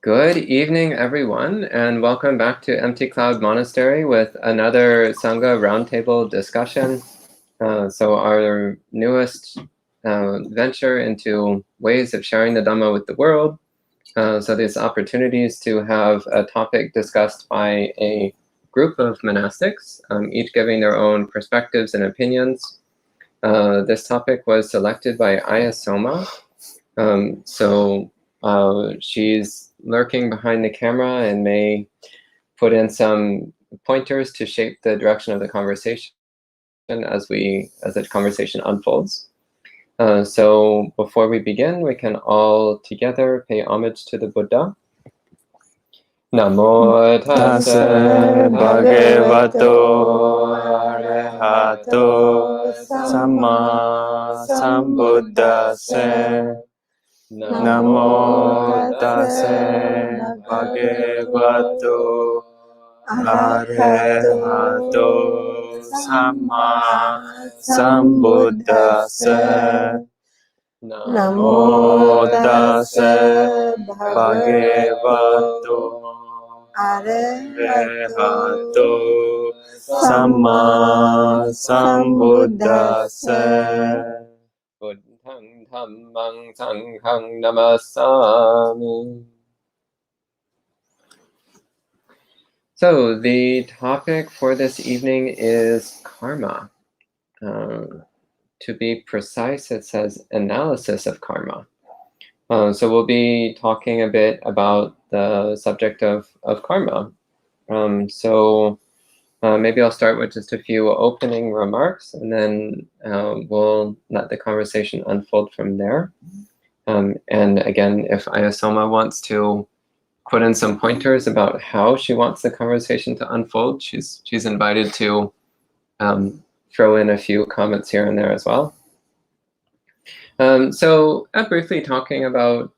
Good evening, everyone, and welcome back to Empty Cloud Monastery with another Sangha Roundtable discussion. So our newest venture into ways of sharing the Dhamma with the world. So these opportunities to have a topic discussed by a group of monastics, each giving their own perspectives and opinions. This topic was selected by Ayasoma. She's lurking behind the camera and may put in some pointers to shape the direction of the conversation as the conversation unfolds. So before we begin, we can all together pay homage to the Buddha. Namo tassa bhagavato arahato samma sambuddhassa. Namo tassa bhagavato arahato samma sambuddhassa. Namo tassa bhagavato arahato samma sambuddhassa. Buddhang dhammang sanghang namasami. So the topic for this evening is karma. To be precise, it says analysis of karma. So we'll be talking a bit about the subject of karma. Maybe I'll start with just a few opening remarks, and then we'll let the conversation unfold from there. And again, if Ayasoma wants to put in some pointers about how she wants the conversation to unfold, she's invited to throw in a few comments here and there as well. Briefly talking about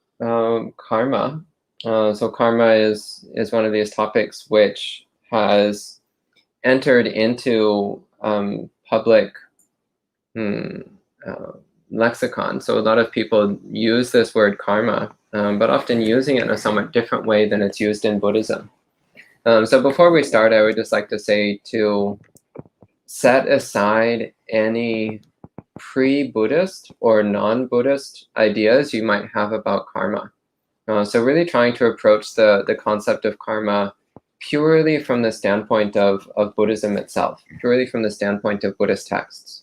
karma. So karma is one of these topics which has entered into public lexicon. So a lot of people use this word karma, but often using it in a somewhat different way than it's used in Buddhism. So before we start, I would just like to say to set aside any pre-Buddhist or non-Buddhist ideas you might have about karma. So really trying to approach the concept of karma purely from the standpoint of Buddhism itself, purely from the standpoint of Buddhist texts.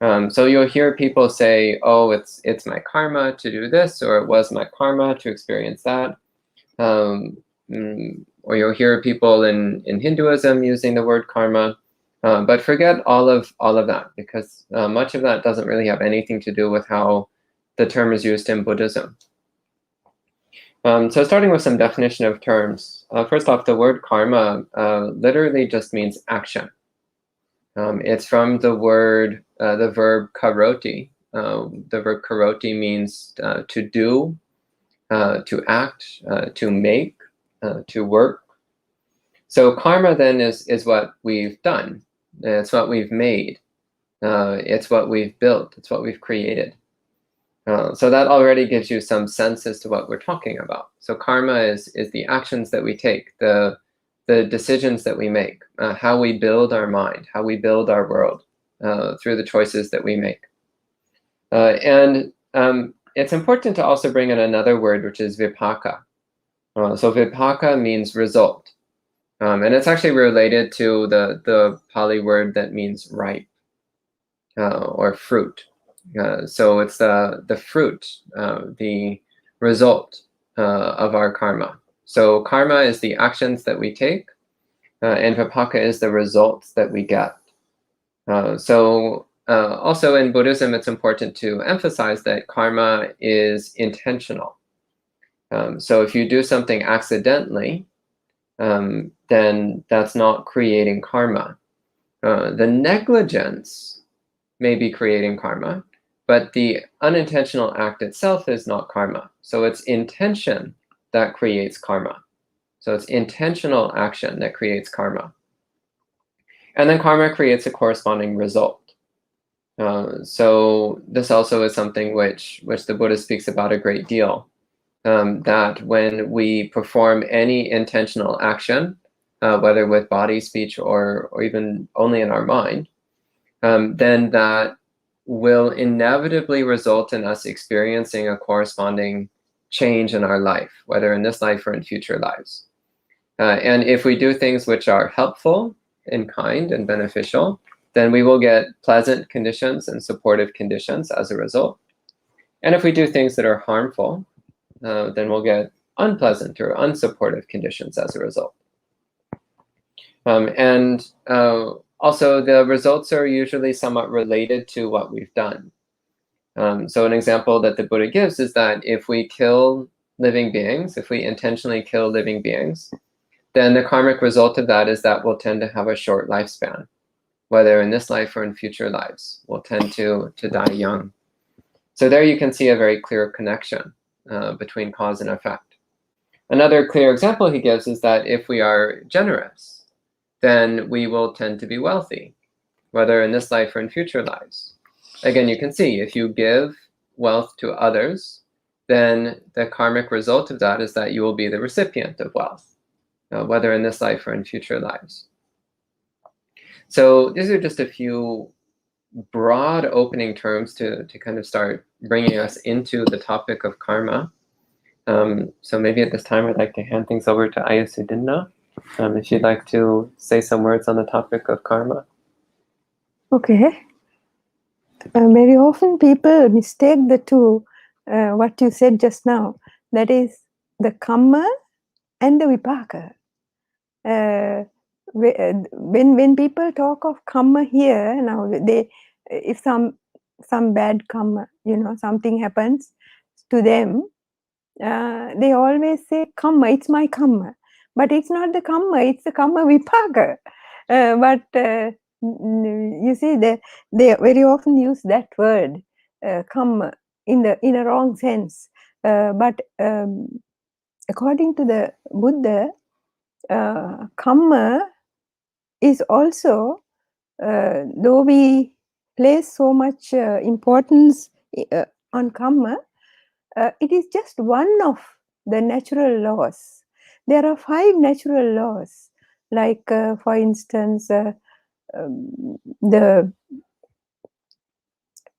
So you'll hear people say, oh, it's my karma to do this, or it was my karma to experience that. Or you'll hear people in Hinduism using the word karma. But forget all of that, because much of that doesn't really have anything to do with how the term is used in Buddhism. So starting with some definition of terms. First off, the word karma literally just means action. It's from the verb karoti. The verb karoti means to do, to act, to make, to work. So karma then is what we've done. It's what we've made. It's what we've built. It's what we've created. So that already gives you some sense as to what we're talking about. So karma is the actions that we take, the decisions that we make, how we build our mind, how we build our world through the choices that we make. And it's important to also bring in another word, which is vipaka. So vipaka means result. And it's actually related to the Pali word that means ripe or fruit. So it's the fruit, the result of our karma. So karma is the actions that we take, and vipaka is the results that we get. Also in Buddhism, it's important to emphasize that karma is intentional. So if you do something accidentally, then that's not creating karma. The negligence may be creating karma, but the unintentional act itself is not karma. So it's intention that creates karma. So it's intentional action that creates karma. And then karma creates a corresponding result. So this also is something which the Buddha speaks about a great deal. that when we perform any intentional action, whether with body, speech, or even only in our mind, then that will inevitably result in us experiencing a corresponding change in our life, whether in this life or in future lives. And if we do things which are helpful and kind and beneficial, then we will get pleasant conditions and supportive conditions as a result. And if we do things that are harmful, then we'll get unpleasant or unsupportive conditions as a result. Also, the results are usually somewhat related to what we've done. So an example that the Buddha gives is that if we kill living beings, if we intentionally kill living beings, then the karmic result of that is that we'll tend to have a short lifespan, whether in this life or in future lives. We'll tend to die young. So there you can see a very clear connection between cause and effect. Another clear example he gives is that if we are generous, then we will tend to be wealthy, whether in this life or in future lives. Again, you can see if you give wealth to others, then the karmic result of that is that you will be the recipient of wealth, whether in this life or in future lives. So these are just a few broad opening terms to kind of start bringing us into the topic of karma. So maybe at this time I'd like to hand things over to Ayasudinna, if you'd like to say some words on the topic of karma. Okay. Very often people mistake the two, what you said just now, that is the karma and the vipaka. When people talk of karma here, now if some bad karma, something happens to them, they always say karma, it's my karma. But it's not the karma, it's the karma vipaka. But you see, they very often use that word, karma, in a wrong sense. But according to the Buddha, karma is also, though we place so much importance on karma, it is just one of the natural laws. There are 5 natural laws, like for instance, the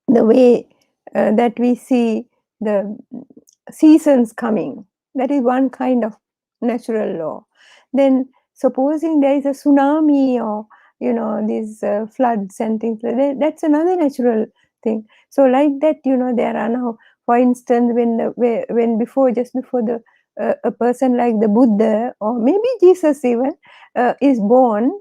way that we see the seasons coming. That is one kind of natural law. Then supposing there is a tsunami or these floods and things like that, that's another natural thing. So like that, there are now, for instance, when just before the a person like the Buddha or maybe Jesus even is born,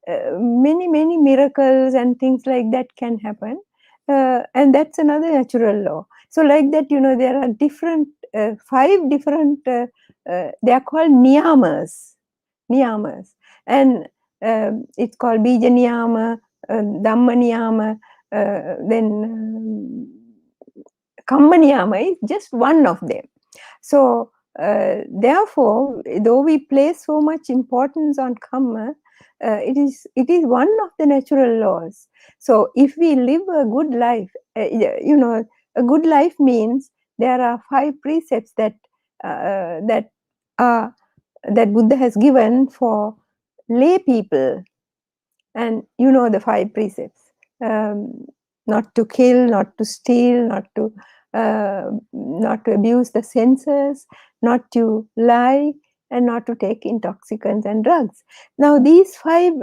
many miracles and things like that can happen, and that's another natural law. So like that, there are different 5 different they are called niyamas, and it's called bija niyama, dhamma niyama, then kamma niyama is just one of them. So therefore, though we place so much importance on karma, it is one of the natural laws. So if we live a good life, a good life means there are 5 precepts that Buddha has given for lay people, and the 5 precepts: not to kill, not to steal, not to abuse the senses, not to lie, and not to take intoxicants and drugs. Now these 5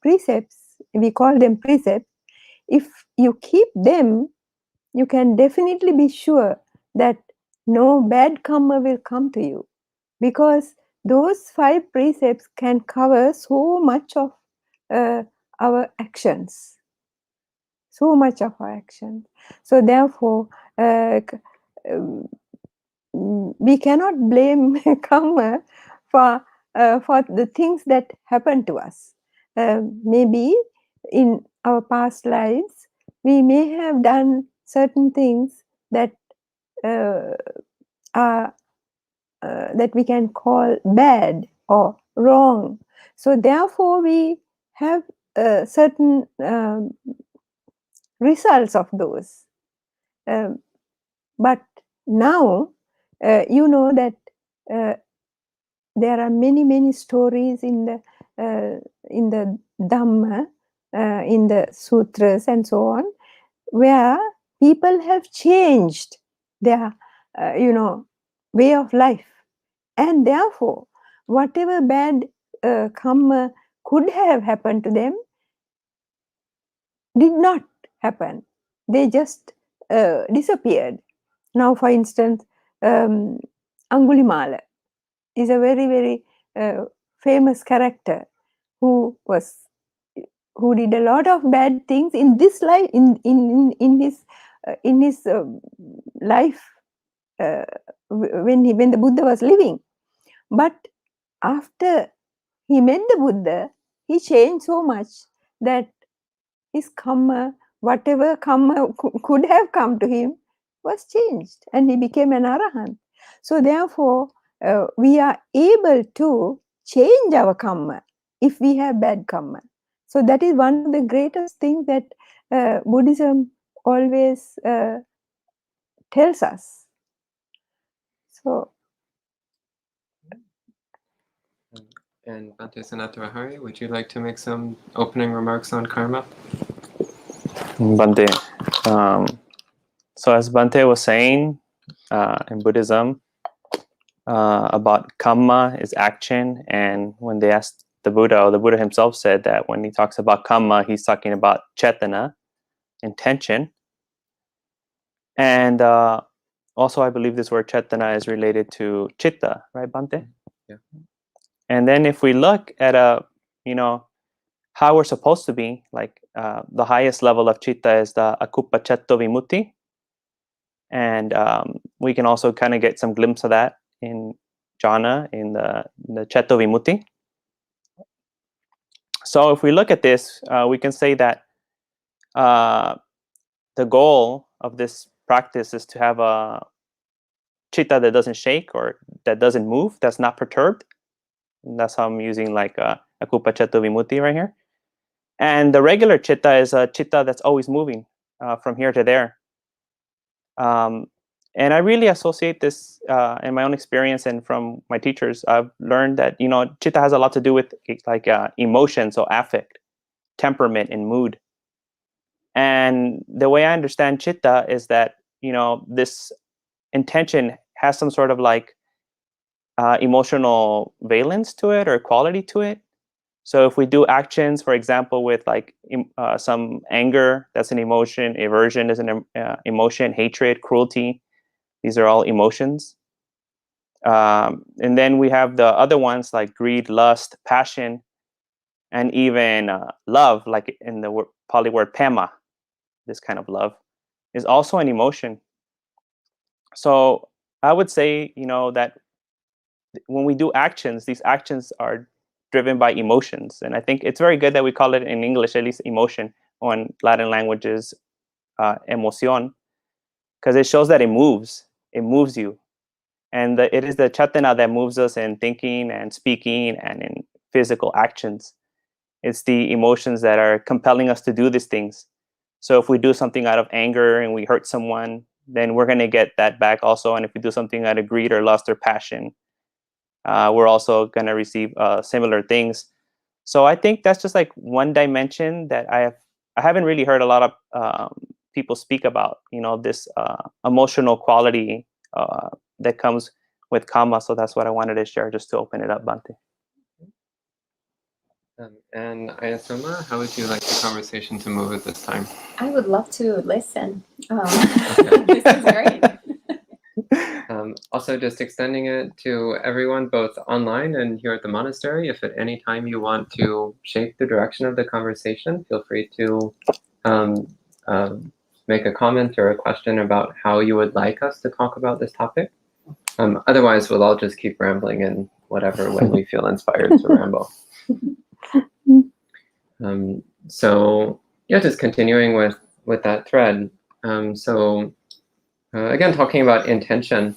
precepts, we call them precepts. If you keep them, you can definitely be sure that no bad karma will come to you, because those 5 precepts can cover so much of our actions. So much of our actions. So therefore, we cannot blame karma for the things that happen to us. Maybe in our past lives, we may have done certain things that are that we can call bad or wrong. So therefore, we have certain results of those. But now, you know that there are many stories in the Dhamma, in the sutras and so on, where people have changed their way of life, and therefore whatever bad karma could have happened to them did not happen. They just disappeared. Now, for instance, Angulimala is a very famous character who did a lot of bad things in this life, in his life, when the Buddha was living. But after he met the Buddha, he changed so much that his karma, whatever karma could have come to him, was changed, and he became an arahant. So therefore, we are able to change our karma if we have bad karma. So that is one of the greatest things that Buddhism always tells us. So, and Bhante Sanatarahari, would you like to make some opening remarks on karma? Bhante, so as Bhante was saying, in Buddhism, about karma is action, and when they asked the Buddha, or the Buddha himself said that when he talks about karma, he's talking about cetana, intention. And also, I believe this word cetana is related to chitta, right, Bhante? Yeah. And then if we look at how we're supposed to be, like the highest level of chitta is the akupa cetto vimutti. And we can also kind of get some glimpse of that in jhana, in the cetto vimutti. So if we look at this, we can say that the goal of this practice is to have a chitta that doesn't shake or that doesn't move, that's not perturbed. And that's how I'm using like akupa cetto vimutti right here. And the regular chitta is a chitta that's always moving from here to there. And I really associate this in my own experience and from my teachers. I've learned that, chitta has a lot to do with like emotion, so affect, temperament, and mood. And the way I understand chitta is that, this intention has some sort of like emotional valence to it or quality to it. So if we do actions, for example, with like some anger, that's an emotion, aversion is an emotion, hatred, cruelty, these are all emotions. And then we have the other ones like greed, lust, passion, and even love, like in the Pali word pema, this kind of love is also an emotion. So I would say, that when we do actions, these actions are driven by emotions. And I think it's very good that we call it in English, at least emotion, or in Latin languages, emoción, because it shows that it moves you. And it is the cetana that moves us in thinking and speaking and in physical actions. It's the emotions that are compelling us to do these things. So if we do something out of anger and we hurt someone, then we're going to get that back also. And if we do something out of greed or lust or passion, we're also going to receive similar things. So I think that's just like one dimension that I haven't really heard a lot of people speak about, this emotional quality that comes with karma. So that's what I wanted to share, just to open it up, Bhante. And Ayasoma, how would you like the conversation to move at this time? I would love to listen. This is great. Also, just extending it to everyone, both online and here at the monastery. If at any time you want to shape the direction of the conversation, feel free to make a comment or a question about how you would like us to talk about this topic. Otherwise, we'll all just keep rambling in whatever way we feel inspired to ramble. So yeah, just continuing with that thread. Again, talking about intention.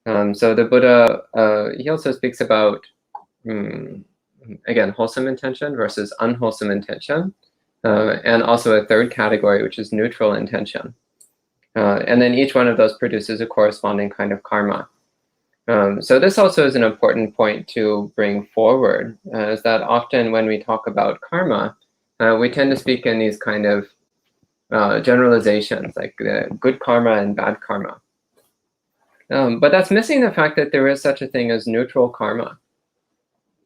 So the Buddha, he also speaks about, again, wholesome intention versus unwholesome intention, and also a third category, which is neutral intention. And then each one of those produces a corresponding kind of karma. So this also is an important point to bring forward, is that often when we talk about karma, we tend to speak in these kind of generalizations, like good karma and bad karma. But that's missing the fact that there is such a thing as neutral karma.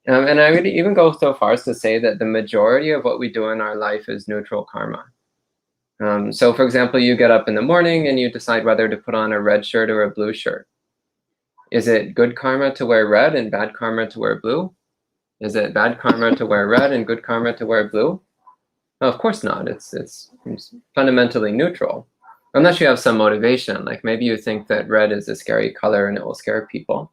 And I would even go so far as to say that the majority of what we do in our life is neutral karma. So for example, you get up in the morning and you decide whether to put on a red shirt or a blue shirt. Is it good karma to wear red and bad karma to wear blue? Is it bad karma to wear red and good karma to wear blue? No, of course not. It's fundamentally neutral. Unless you have some motivation, like maybe you think that red is a scary color and it will scare people.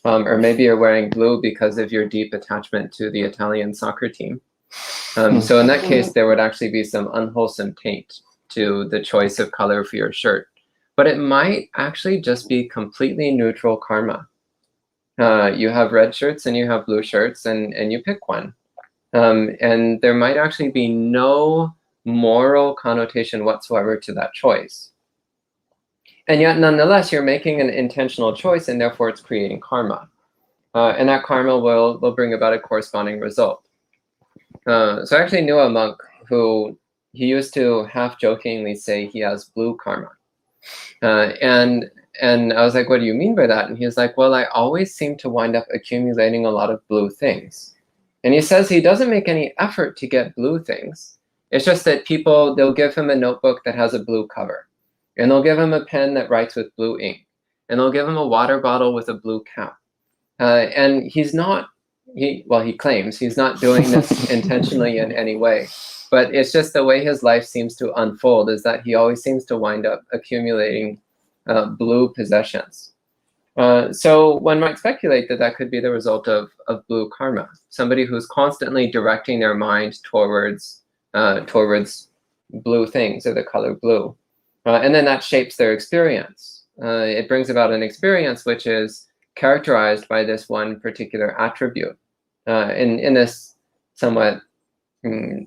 Or maybe you're wearing blue because of your deep attachment to the Italian soccer team. So in that case, there would actually be some unwholesome taint to the choice of color for your shirt. But it might actually just be completely neutral karma. You have red shirts and you have blue shirts, and you pick one. And there might actually be no moral connotation whatsoever to that choice. And yet, nonetheless, you're making an intentional choice, and therefore it's creating karma. And that karma will bring about a corresponding result. So I actually knew a monk who he used to half-jokingly say he has blue karma. And I was like, what do you mean by that? And he was like, well, I always seem to wind up accumulating a lot of blue things. And he says he doesn't make any effort to get blue things. It's just that people, they'll give him a notebook that has a blue cover. And they'll give him a pen that writes with blue ink. And they'll give him a water bottle with a blue cap. And he's not, he claims he's not doing this intentionally in any way. But it's just the way his life seems to unfold, is that he always seems to wind up accumulating blue possessions. So one might speculate that that could be the result of blue karma. Somebody who's constantly directing their mind towards blue things, or the color blue. And then that shapes their experience. It brings about an experience which is characterized by this one particular attribute. In this somewhat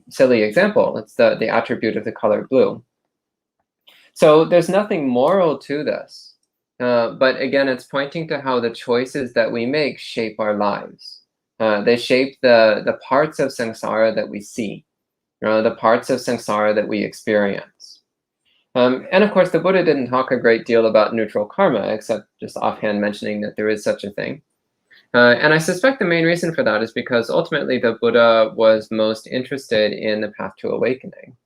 silly example, it's the attribute of the color blue. So there's nothing moral to this, but again, it's pointing to how the choices that we make shape our lives. They shape the parts of samsara that we see, the parts of samsara that we experience. And of course, the Buddha didn't talk a great deal about neutral karma, except just offhand mentioning that there is such a thing. And I suspect the main reason for that is because ultimately the Buddha was most interested in the path to awakening.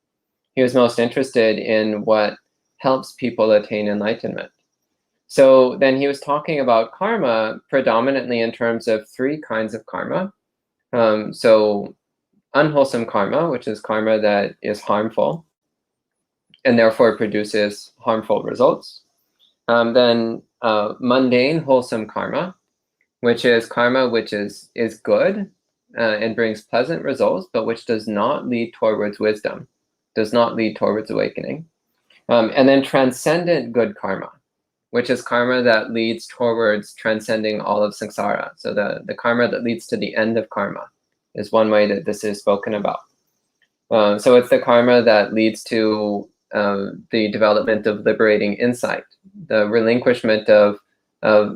He was most interested in what helps people attain enlightenment. So then he was talking about karma predominantly in terms of three kinds of karma. So unwholesome karma, which is karma that is harmful and therefore produces harmful results. Then mundane wholesome karma, which is karma which is good and brings pleasant results, but which does not lead towards wisdom, does not lead towards awakening. And then transcendent good karma, which is karma that leads towards transcending all of samsara. So the karma that leads to the end of karma is one way that this is spoken about. So it's the karma that leads to the development of liberating insight, the relinquishment of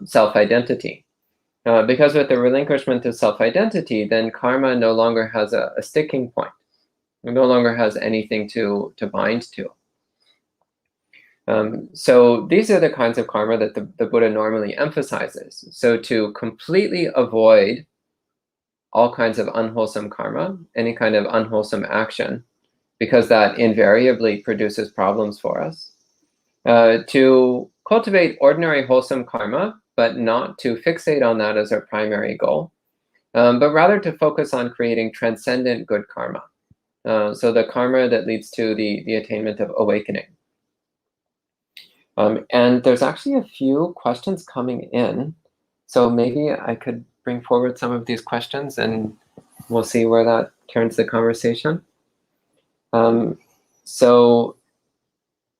self-identity. Because with the relinquishment of self-identity, then karma no longer has a sticking point. It no longer has anything to bind to. So these are the kinds of karma that the Buddha normally emphasizes. So to completely avoid all kinds of unwholesome karma, any kind of unwholesome action, because that invariably produces problems for us. To cultivate ordinary wholesome karma, but not to fixate on that as our primary goal, but rather to focus on creating transcendent good karma. So the karma that leads to the attainment of awakening. And there's actually a few questions coming in. So maybe I could bring forward some of these questions and we'll see where that turns the conversation. So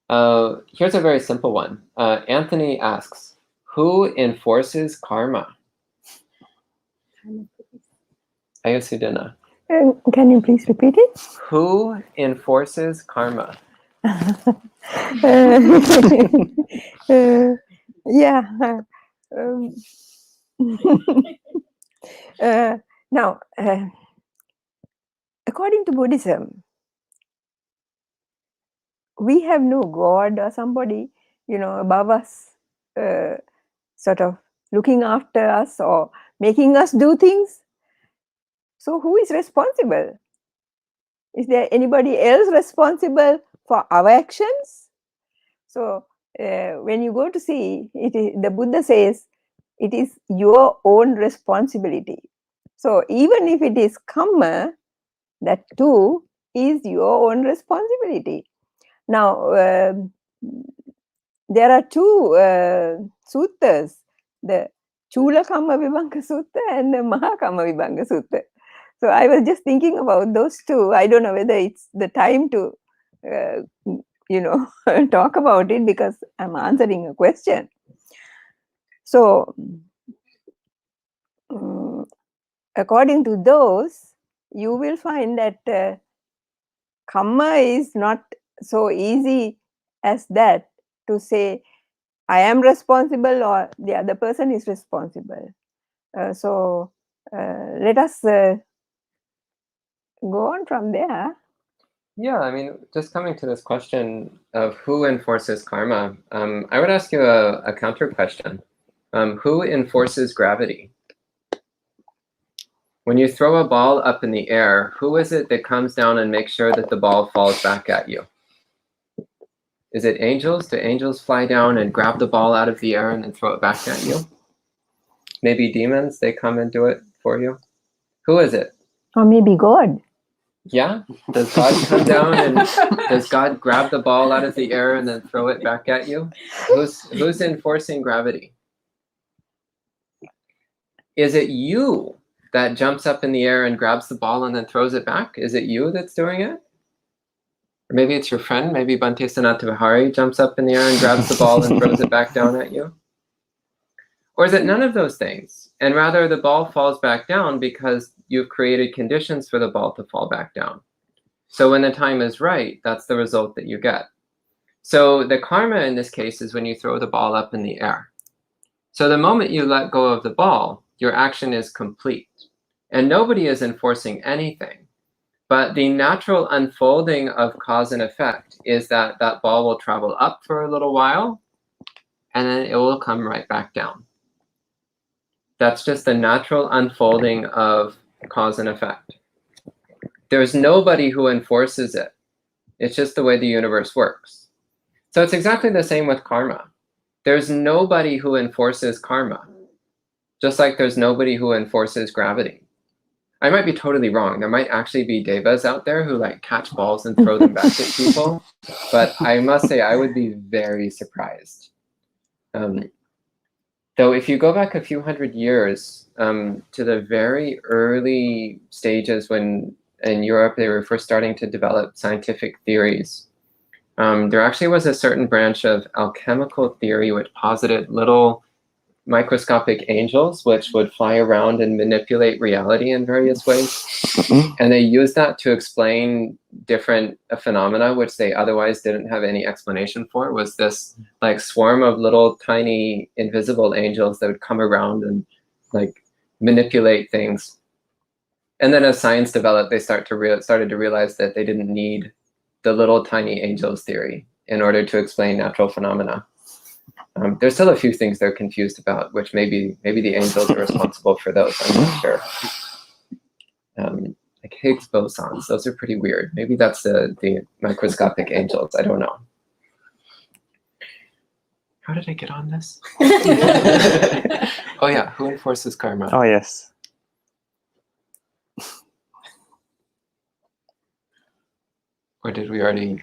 here's a very simple one. Anthony asks, who enforces karma? Ayosudana. Can you please repeat it? Who enforces karma? Yeah. Um, now, according to Buddhism, we have no God or somebody, above us, sort of looking after us or making us do things. So who is responsible? Is there anybody else responsible for our actions? So when you go to see, the Buddha says, it is your own responsibility. So even if it is karma, that too is your own responsibility. Now, there are two suttas, the Chula Kamma Vibhanga Sutta and the Mahakamma Vibhanga Sutta. So I was just thinking about those two. I don't know whether it's the time to, talk about it because I'm answering a question. So, according to those, you will find that karma is not so easy as that to say, I am responsible or the other person is responsible. So let us go on from there. Yeah, I mean, just coming to this question of who enforces karma, I would ask you a counter question. Who enforces gravity? When you throw a ball up in the air, who is it that comes down and makes sure that the ball falls back at you? Is it angels? Do angels fly down and grab the ball out of the air and then throw it back at you? Maybe demons, they come and do it for you? Who is it? Or maybe God. Yeah? Does God come down and does God grab the ball out of the air and then throw it back at you? Who's enforcing gravity? Is it you that jumps up in the air and grabs the ball and then throws it back? Is it you that's doing it? Or maybe it's your friend, maybe Bhante Sanatavihari jumps up in the air and grabs the ball and throws it back down at you? Or is it none of those things? And rather the ball falls back down because you've created conditions for the ball to fall back down. So when the time is right, that's the result that you get. So the karma in this case is when you throw the ball up in the air. So the moment you let go of the ball, your action is complete. And nobody is enforcing anything. But the natural unfolding of cause and effect is that that ball will travel up for a little while, and then it will come right back down. That's just the natural unfolding of cause and effect. There's nobody who enforces it. It's just the way the universe works. So it's exactly the same with karma. There's nobody who enforces karma, just like there's nobody who enforces gravity. I might be totally wrong. There might actually be devas out there who like catch balls and throw them back at people. But I must say, I would be very surprised. Though if you go back a few hundred years to the very early stages when in Europe they were first starting to develop scientific theories, there actually was a certain branch of alchemical theory which posited little microscopic angels which would fly around and manipulate reality in various ways. And they used that to explain different phenomena which they otherwise didn't have any explanation for. It was this like swarm of little tiny invisible angels that would come around and like manipulate things. And then as science developed, they started to realize that they didn't need the little tiny angels theory in order to explain natural phenomena. There's still a few things they're confused about, which maybe the angels are responsible for those. I'm not sure. Like Higgs bosons, those are pretty weird. Maybe that's the microscopic angels. I don't know. How did I get on this? Oh yeah, who enforces karma? Oh yes. Or did we already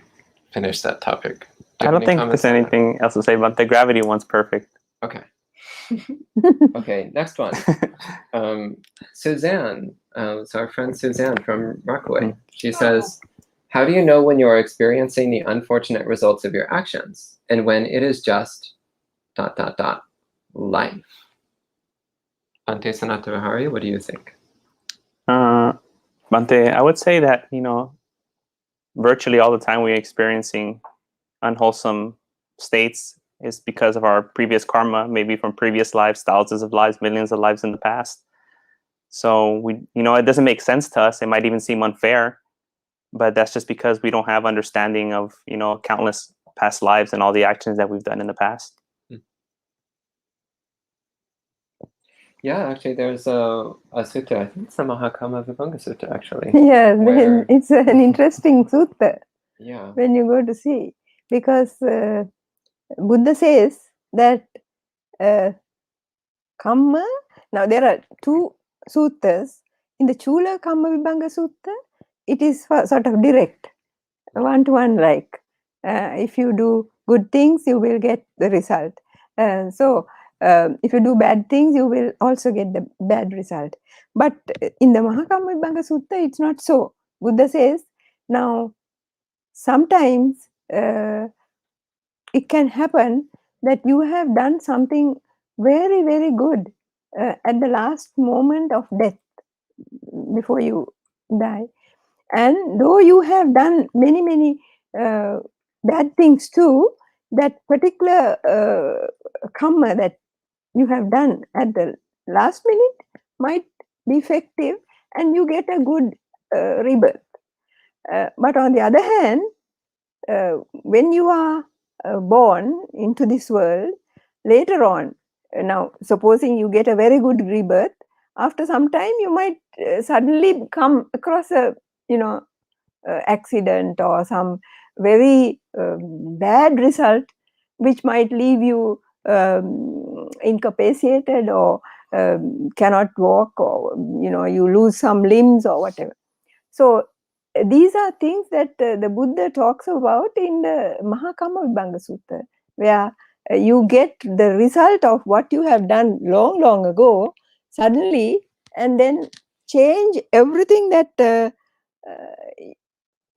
finish that topic? I don't think there's anything else to say, but the gravity one's perfect. Okay. Okay, next one. Suzanne, it's our friend Suzanne from Rockaway. She says, how do you know when you are experiencing the unfortunate results of your actions and when it is just ... life? Bhante Sanatavihari, what do you think? Bhante, I would say that, virtually all the time we're experiencing unwholesome states is because of our previous karma, maybe from previous lives, thousands of lives, millions of lives in the past. So it doesn't make sense to us. It might even seem unfair, but that's just because we don't have understanding of, countless past lives and all the actions that we've done in the past. Yeah, actually, there's a sutta. I think it's the Mahakama Vibhanga Sutta, actually. Yes, it's an interesting sutta. Yeah. When you go to see, because Buddha says that Kamma. Now there are two suttas. In the Chula Kamma Vibhanga Sutta, it is sort of direct, one-to-one like. If you do good things, you will get the result. So if you do bad things, you will also get the bad result. But in the Mahakamma Vibhanga Sutta, it's not so. Buddha says, now sometimes it can happen that you have done something very, very good at the last moment of death, before you die. And though you have done many, many bad things too, that particular karma that you have done at the last minute might be effective and you get a good rebirth. But on the other hand, when you are born into this world, later on, now supposing you get a very good rebirth, after some time you might suddenly come across a accident or some very bad result which might leave you incapacitated or cannot walk, or you lose some limbs or whatever. So these are things that the Buddha talks about in the Mahakamma Vibhanga Sutta, where you get the result of what you have done long, long ago suddenly, and then change everything that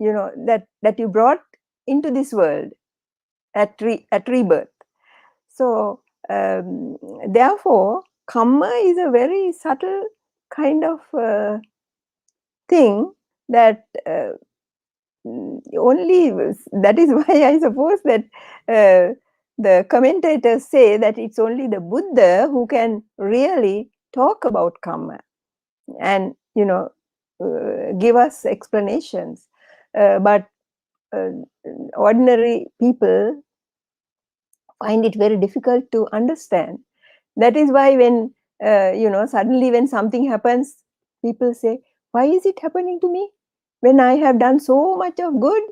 that you brought into this world at rebirth. So therefore, karma is a very subtle kind of thing that only, that is why I suppose that the commentators say that it's only the Buddha who can really talk about karma and give us explanations, but ordinary people find it very difficult to understand. That is why when suddenly when something happens, people say, why is it happening to me when I have done so much of good?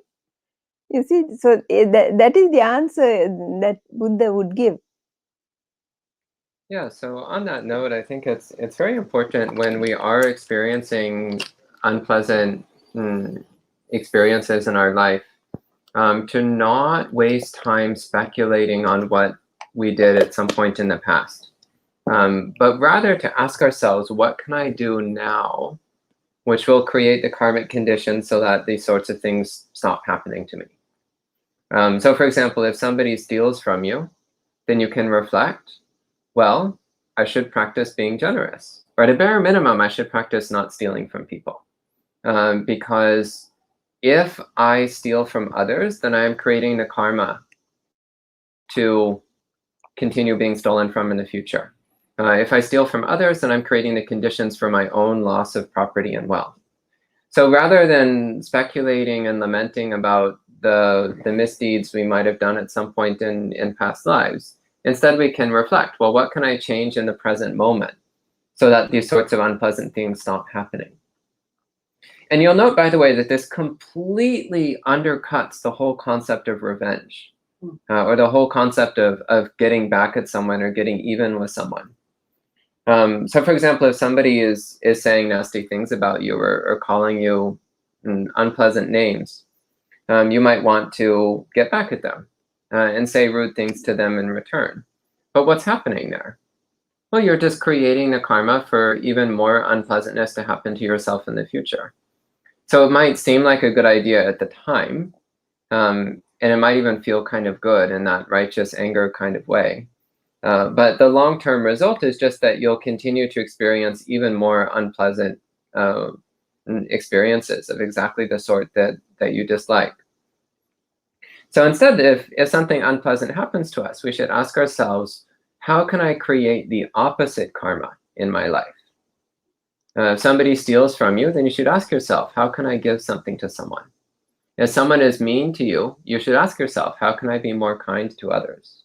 You see, so that is the answer that Buddha would give. Yeah, so on that note, I think it's very important when we are experiencing unpleasant experiences in our life, to not waste time speculating on what we did at some point in the past, but rather to ask ourselves, what can I do now which will create the karmic conditions so that these sorts of things stop happening to me. So for example, if somebody steals from you, then you can reflect, well, I should practice being generous. Or at a bare minimum, I should practice not stealing from people. Because if I steal from others, then I am creating the karma to continue being stolen from in the future. If I steal from others, then I'm creating the conditions for my own loss of property and wealth. So rather than speculating and lamenting about the misdeeds we might have done at some point in past lives, instead we can reflect, well, what can I change in the present moment so that these sorts of unpleasant things stop happening? And you'll note, by the way, that this completely undercuts the whole concept of revenge, or the whole concept of getting back at someone or getting even with someone. So for example, if somebody is saying nasty things about you or calling you unpleasant names, you might want to get back at them and say rude things to them in return. But what's happening there? Well, you're just creating the karma for even more unpleasantness to happen to yourself in the future. So it might seem like a good idea at the time, and it might even feel kind of good in that righteous anger kind of way. But the long-term result is just that you'll continue to experience even more unpleasant experiences of exactly the sort that you dislike. So instead, if something unpleasant happens to us, we should ask ourselves, how can I create the opposite karma in my life? If somebody steals from you, then you should ask yourself, how can I give something to someone? If someone is mean to you, you should ask yourself, how can I be more kind to others?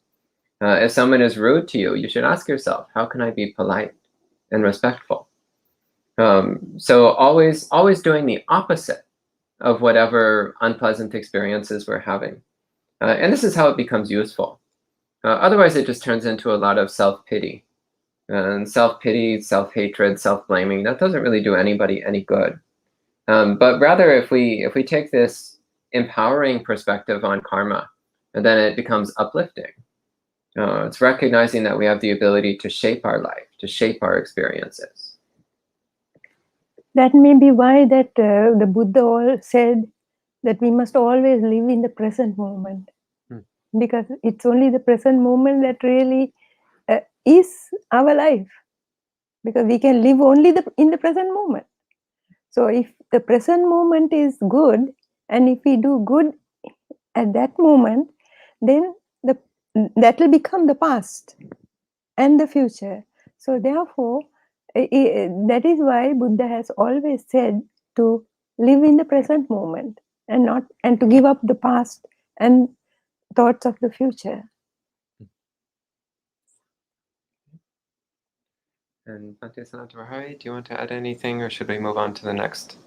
If someone is rude to you, you should ask yourself, how can I be polite and respectful? So always doing the opposite of whatever unpleasant experiences we're having. And this is how it becomes useful. Otherwise, it just turns into a lot of self-pity. And self-pity, self-hatred, self-blaming, that doesn't really do anybody any good. But rather, if we take this empowering perspective on karma, and then it becomes uplifting. It's recognizing that we have the ability to shape our life, to shape our experiences. That may be why that the Buddha said that we must always live in the present moment. Because it's only the present moment that really is our life. Because we can live only in the present moment. So if the present moment is good, and if we do good at that moment, then that will become the past and the future. So therefore, that is why Buddha has always said to live in the present moment and to give up the past and thoughts of the future. And Bhante Sanatavahari, do you want to add anything, or should we move on to the next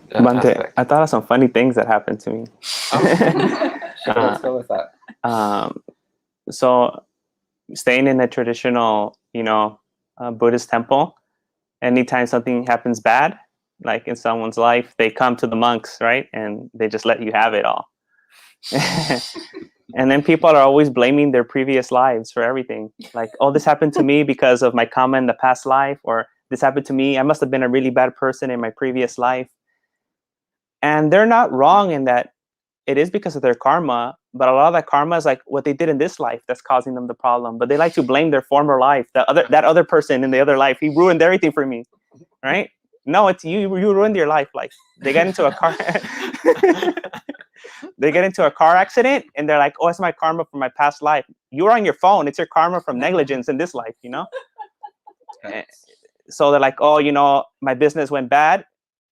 Bhante, aspect? I thought of some funny things that happened to me. Sure, let's go with that. So staying in a traditional, Buddhist temple, anytime something happens bad, like in someone's life, they come to the monks, right? And they just let you have it all. And then people are always blaming their previous lives for everything. Like, oh, this happened to me because of my karma in the past life, or this happened to me, I must have been a really bad person in my previous life. And they're not wrong in that it is because of their karma, but a lot of that karma is like what they did in this life that's causing them the problem. But they like to blame their former life, that other person in the other life. He ruined everything for me, right? No, it's you ruined your life. Like they get into a car they get into a car accident and they're like, oh, it's my karma from my past life. You're on your phone. It's your karma from negligence in this life, So they're like, oh, my business went bad.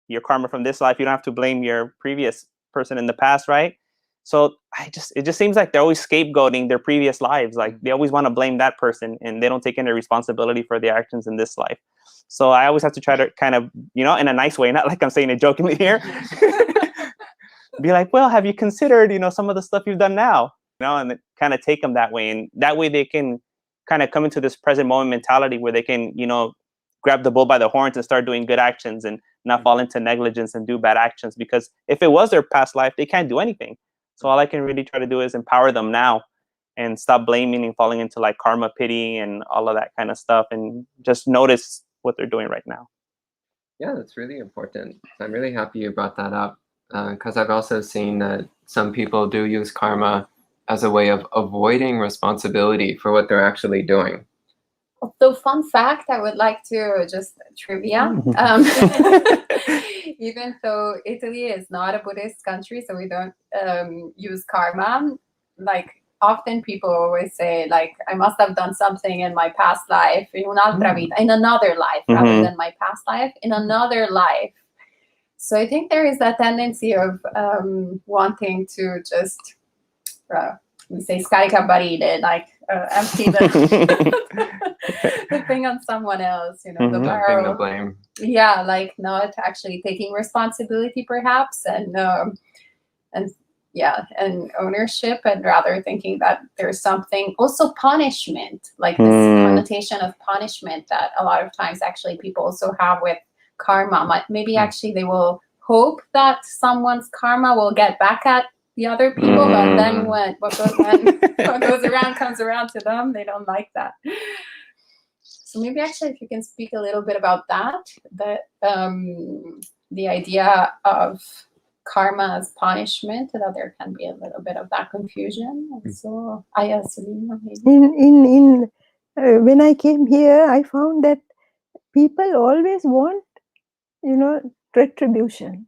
Your karma from this life. You don't have to blame your previous person in the past, right? So it just seems like they're always scapegoating their previous lives. Like they always want to blame that person and they don't take any responsibility for their actions in this life. So I always have to try to kind of, in a nice way, not like I'm saying it jokingly here, be like, well, have you considered, some of the stuff you've done now, and kind of take them that way. And that way they can kind of come into this present moment mentality where they can, grab the bull by the horns and start doing good actions and not fall into negligence and do bad actions. Because if it was their past life, they can't do anything. So all I can really try to do is empower them now and stop blaming and falling into like karma pity and all of that kind of stuff, and just notice what they're doing right now. Yeah, that's really important. I'm really happy you brought that up, because I've also seen that some people do use karma as a way of avoiding responsibility for what they're actually doing. So fun fact, I would like to just trivia. Even though Italy is not a Buddhist country, so we don't use karma, like often people always say, like, I must have done something in my past life, in un'altra vita, in another life, rather than my past life, in another life. So I think there is that tendency of wanting to just, we say scaricabarile, like empty the thing on someone else, the Dumping the blame. Yeah, like not actually taking responsibility, perhaps, and ownership, and rather thinking that there's something, also punishment, like this connotation of punishment that a lot of times actually people also have with karma. Maybe actually they will hope that someone's karma will get back at the other people, but then what goes around comes around to them. They don't like that. So maybe actually if you can speak a little bit about that, the idea of karma as punishment, that there can be a little bit of that confusion. So Selena, maybe. When I came here, I found that people always want, retribution.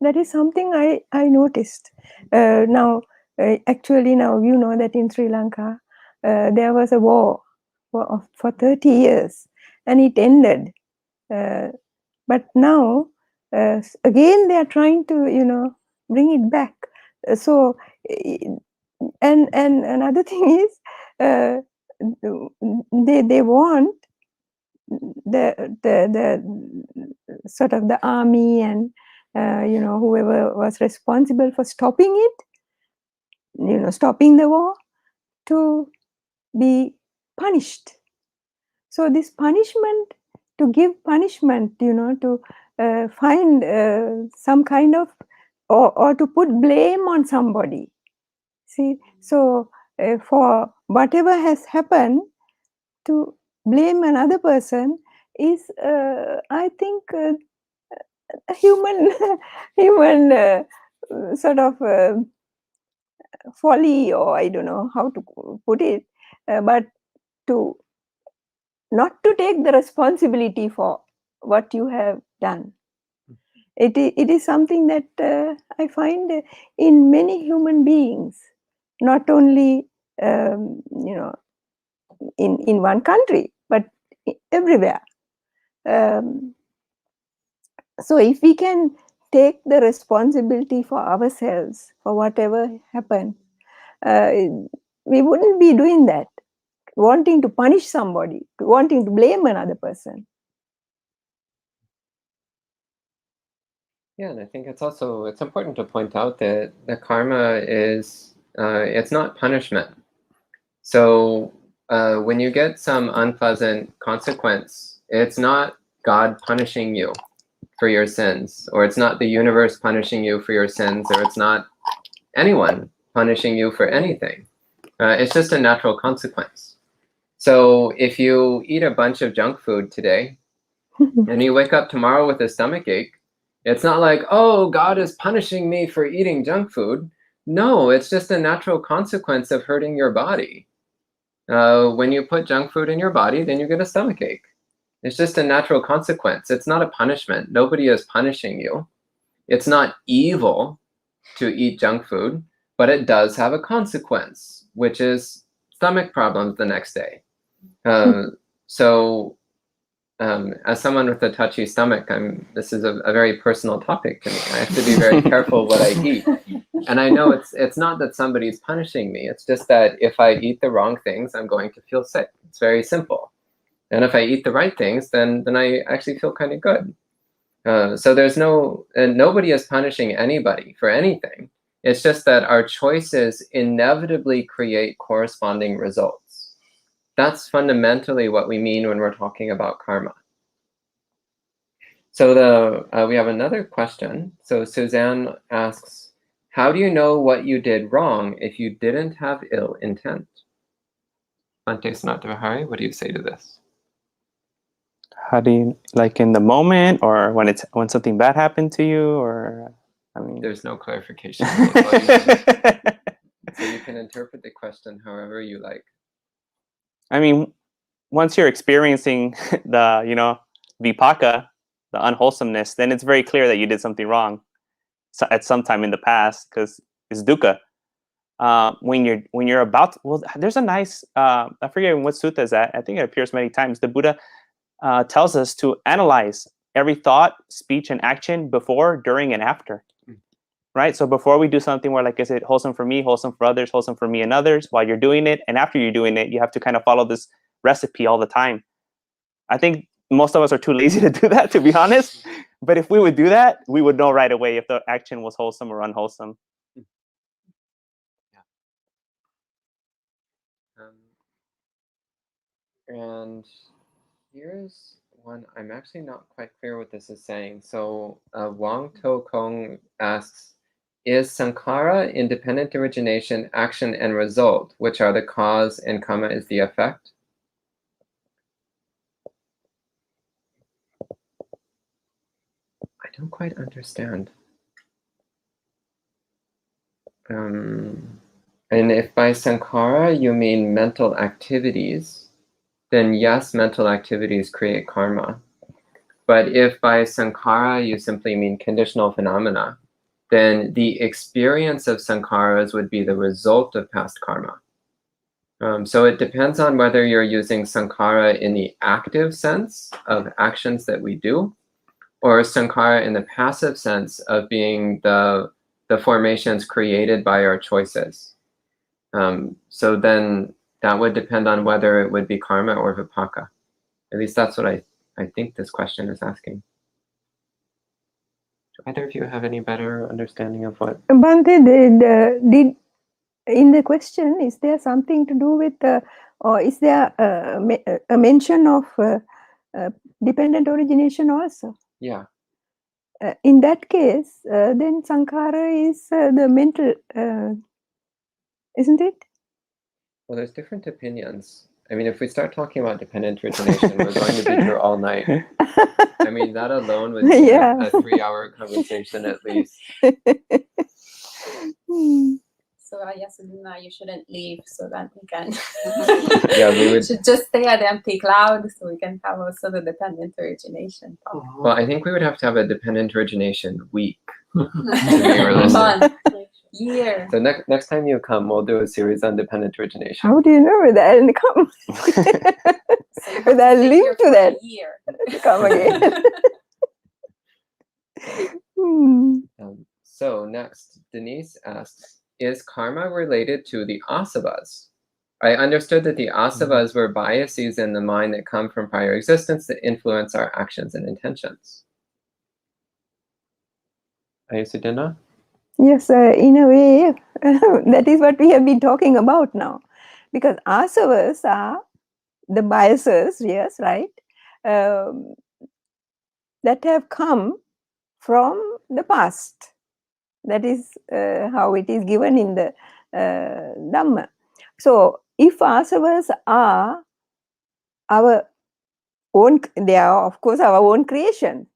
That is something I noticed. Now, Actually, now you know that in Sri Lanka, there was a war for 30 years, and it ended. But now, again, they are trying to, bring it back. So, and another thing is, they want the sort of the army and whoever was responsible for stopping it, stopping the war, to be punished. So this punishment, to give punishment, to find some kind of, or to put blame on somebody. See, so for whatever has happened, to blame another person is, I think, a human human sort of folly, or I don't know how to put it, but to not to take the responsibility for what you have done. It is something that I find in many human beings, not only in one country, but everywhere. So if we can take the responsibility for ourselves for whatever happened, we wouldn't be doing that, wanting to punish somebody, wanting to blame another person. Yeah, and I think it's important to point out that the karma is, it's not punishment. So when you get some unpleasant consequence, it's not God punishing you for your sins, or it's not the universe punishing you for your sins, or it's not anyone punishing you for anything. It's just a natural consequence. So if you eat a bunch of junk food today, and you wake up tomorrow with a stomach ache, it's not like, oh, God is punishing me for eating junk food. No, it's just a natural consequence of hurting your body. When you put junk food in your body, then you get a stomach ache. It's just a natural consequence. It's not a punishment. Nobody is punishing you. It's not evil to eat junk food, but it does have a consequence, which is stomach problems the next day. So as someone with a touchy stomach, this is a very personal topic to me. I have to be very careful what I eat. And I know it's not that somebody's punishing me. It's just that if I eat the wrong things, I'm going to feel sick. It's very simple. And if I eat the right things, then I actually feel kind of good. So there's nobody is punishing anybody for anything. It's just that our choices inevitably create corresponding results. That's fundamentally what we mean when we're talking about karma. So we have another question. So Suzanne asks, how do you know what you did wrong if you didn't have ill intent? Bhante Sanatavahari, what do you say to this? How do you, like in the moment, or when something bad happened to you, or I mean, there's no clarification. So you can interpret the question however you like. I mean, once you're experiencing the Vipaka, the unwholesomeness, then it's very clear that you did something wrong at some time in the past, because it's dukkha. When you're about there's a nice I forget what sutta is that. I think it appears many times. The Buddha tells us to analyze every thought, speech, and action before, during, and after. Right? So before we do something, we're like, is it wholesome for me, wholesome for others, wholesome for me and others? While you're doing it, and after you're doing it, you have to kind of follow this recipe all the time. I think most of us are too lazy to do that, to be honest. But if we would do that, we would know right away if the action was wholesome or unwholesome. And here's one, I'm actually not quite clear what this is saying. So Wang To Kong asks, is Sankhara independent origination, action, and result, which are the cause, and karma is the effect? I don't quite understand. And if by Sankhara you mean mental activities, then yes, mental activities create karma. But if by Sankhara you simply mean conditional phenomena, then the experience of sankharas would be the result of past karma. So it depends on whether you're using sankhara in the active sense of actions that we do, or sankhara in the passive sense of being the formations created by our choices. So then that would depend on whether it would be karma or vipaka. At least that's what I think this question is asking. Do either of you have any better understanding of what? Bhante, did in the question, is there something to do with, or is there a mention of dependent origination also? Yeah. In that case, then sankhara is the mental, isn't it? Well, there's different opinions. I mean, if we start talking about dependent origination, we're going to be here all night. I mean, that alone would be Yeah. a 3-hour conversation at least. So Yasudina, you shouldn't leave so that we can Yeah, we would- should just stay at empty cloud so we can have also the dependent origination talk. Well, I think we would have to have a dependent origination week. realistic. Fun. Year. So next time you come, we'll do a series on dependent origination. How do you know whether I'll come? So you have Whether I'll stay live here to for that. a year. To come again. So next, Denise asks, is karma related to the asabas? I understood that the asabas were biases in the mind that come from prior existence that influence our actions and intentions. Ayusudina? Yes, in a way, that is what we have been talking about now. Because asavas are the biases, yes, right, that have come from the past. That is how it is given in the Dhamma. So, if asavas are our own, they are of course our own creation.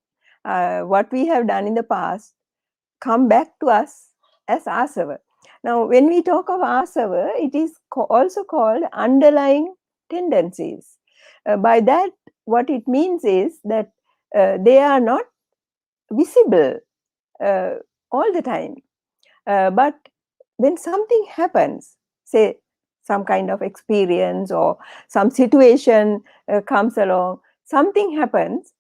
What we have done in the past come back to us as asava. Now, when we talk of asava, it is also called underlying tendencies. By that, what it means is that they are not visible all the time. But when something happens, say some kind of experience or some situation comes along, something happens,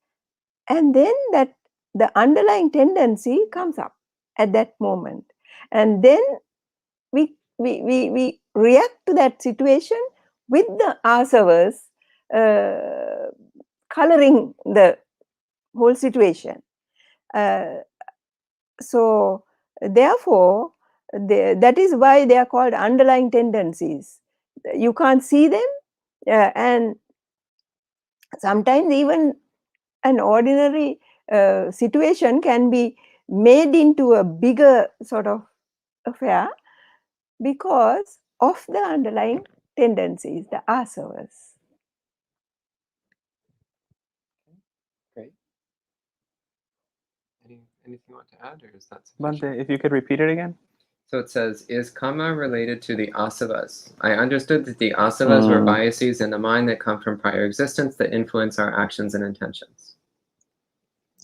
and then that the underlying tendency comes up at that moment, and then we react to that situation with the asavas coloring the whole situation. So therefore, that is why they are called underlying tendencies. You can't see them, and sometimes even an ordinary situation can be made into a bigger sort of affair because of the underlying tendencies, the asavas. Great. Anything you want to add, or is that Bhante, sufficient? if you could repeat it again. So it says, is karma related to the asavas? I understood that the asavas were biases in the mind that come from prior existence that influence our actions and intentions.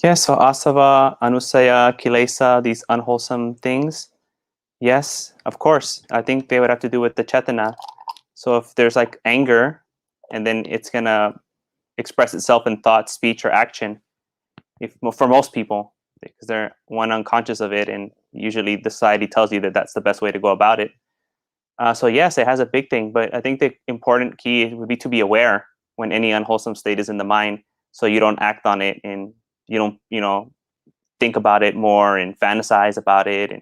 Yes, so asava, anusaya, kilesa, these unwholesome things. Yes, of course. I think they would have to do with the chetana. So if there's like anger, and then it's going to express itself in thought, speech, or action, for most people, because they're unconscious of it, and usually the society tells you that that's the best way to go about it. So yes, it has a big thing, but I think the important key would be to be aware when any unwholesome state is in the mind, so you don't act on it and you don't, think about it more and fantasize about it and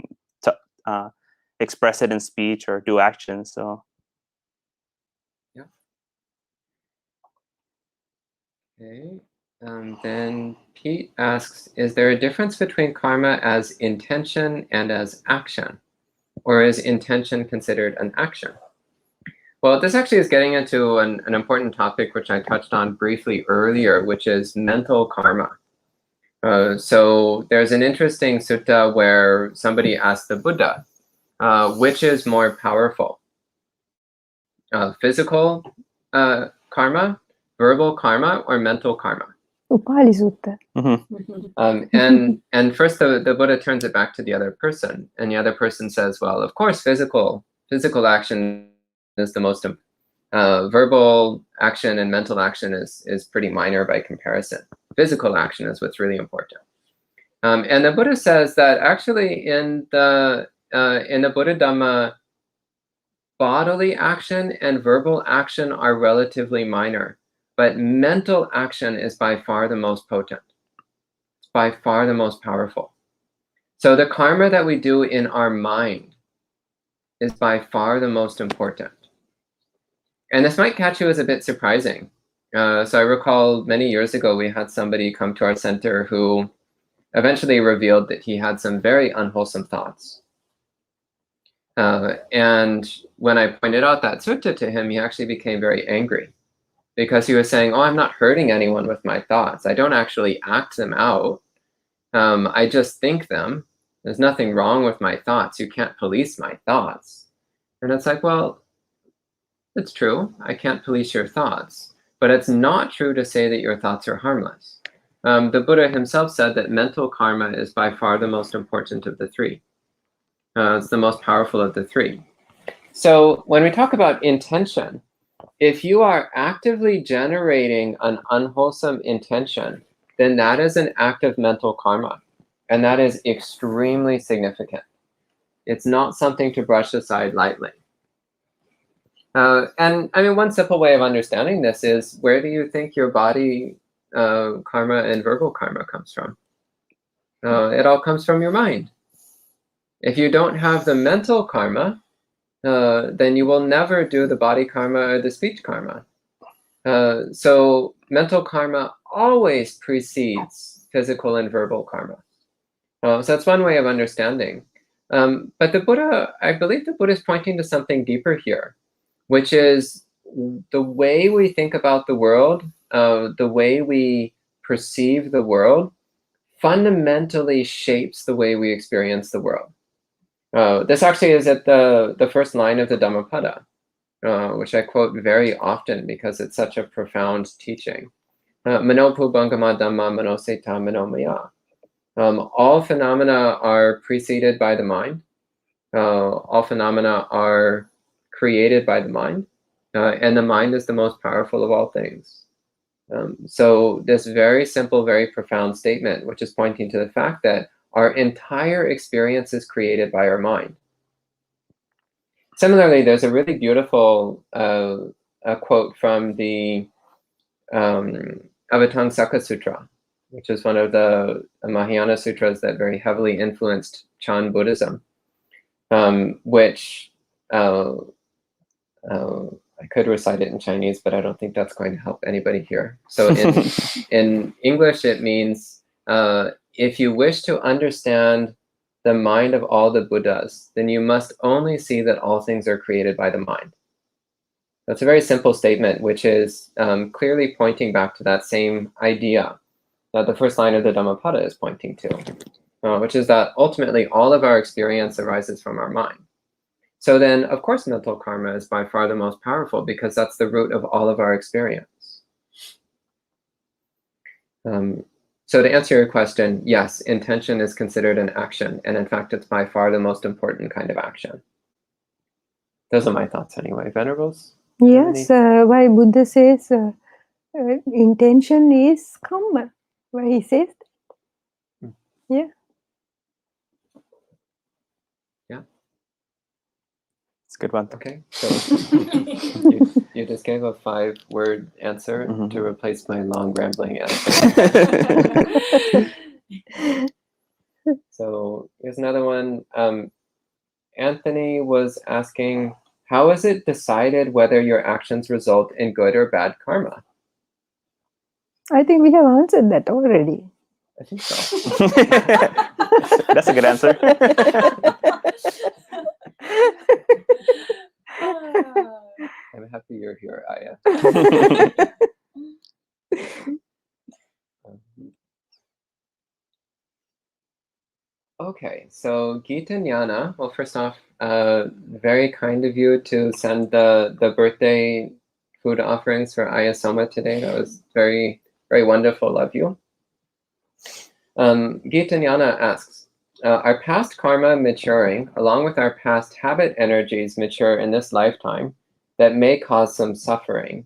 express it in speech or do actions. So yeah. Okay. Then Pete asks, is there a difference between karma as intention and as action? Or is intention considered an action? Well, this actually is getting into an important topic which I touched on briefly earlier, which is mental karma. So there's an interesting sutta where somebody asked the Buddha, which is more powerful? Physical karma, verbal karma, or mental karma? Upali Sutta. And first the Buddha turns it back to the other person, and the other person says, well, of course, physical action is the most verbal action and mental action is pretty minor by comparison. Physical action is what's really important. And the Buddha says that actually in the Buddha Dhamma, bodily action and verbal action are relatively minor, but mental action is by far the most potent. It's by far the most powerful. So the karma that we do in our mind is by far the most important. And this might catch you as a bit surprising. So I recall many years ago, we had somebody come to our center who eventually revealed that he had some very unwholesome thoughts. And when I pointed out that sutta to him, he actually became very angry because he was saying, oh, I'm not hurting anyone with my thoughts. I don't actually act them out. I just think them. There's nothing wrong with my thoughts. You can't police my thoughts. And it's like, well, it's true. I can't police your thoughts. But it's not true to say that your thoughts are harmless. The Buddha himself said that mental karma is by far the most important of the three. It's the most powerful of the three. So when we talk about intention, if you are actively generating an unwholesome intention, then that is an act of mental karma. And that is extremely significant. It's not something to brush aside lightly. And I mean, one simple way of understanding this is, where do you think your body karma and verbal karma comes from? It all comes from your mind. If you don't have the mental karma, then you will never do the body karma or the speech karma. So mental karma always precedes physical and verbal karma. So that's one way of understanding. But the Buddha, I believe the Buddha is pointing to something deeper here, which is the way we think about the world, the way we perceive the world, fundamentally shapes the way we experience the world. This actually is at the first line of the Dhammapada, which I quote very often because it's such a profound teaching. Mano pubangama dhamma manoseta manomaya. All phenomena are preceded by the mind. All phenomena are created by the mind. And the mind is the most powerful of all things. So this very simple, very profound statement, which is pointing to the fact that our entire experience is created by our mind. Similarly, there's a really beautiful quote from the Avatamsaka Sutra, which is one of the Mahayana sutras that very heavily influenced Chan Buddhism, which I could recite it in Chinese, but I don't think that's going to help anybody here. So in English, it means, if you wish to understand the mind of all the Buddhas, then you must only see that all things are created by the mind. That's a very simple statement, which is clearly pointing back to that same idea that the first line of the Dhammapada is pointing to, which is that ultimately all of our experience arises from our mind. So then, of course, mental karma is by far the most powerful because that's the root of all of our experience. So to answer your question, yes, intention is considered an action, and in fact, it's by far the most important kind of action. Those are my thoughts anyway. Venerables? Yes, why Buddha says intention is karma. Why he says that? Yeah. Yeah. It's a good one. Okay. So you just gave a 5-word answer to replace my long rambling answer. So here's another one. Anthony was asking, how is it decided whether your actions result in good or bad karma? I think we have answered that already. I think so. That's a good answer. I'm happy you're here, Aya. Okay, so Geeta Jnana, well, first off, very kind of you to send the birthday food offerings for Aya Soma today. That was very Very wonderful, love you. Gitanyana asks, our past karma maturing, along with our past habit energies mature in this lifetime that may cause some suffering.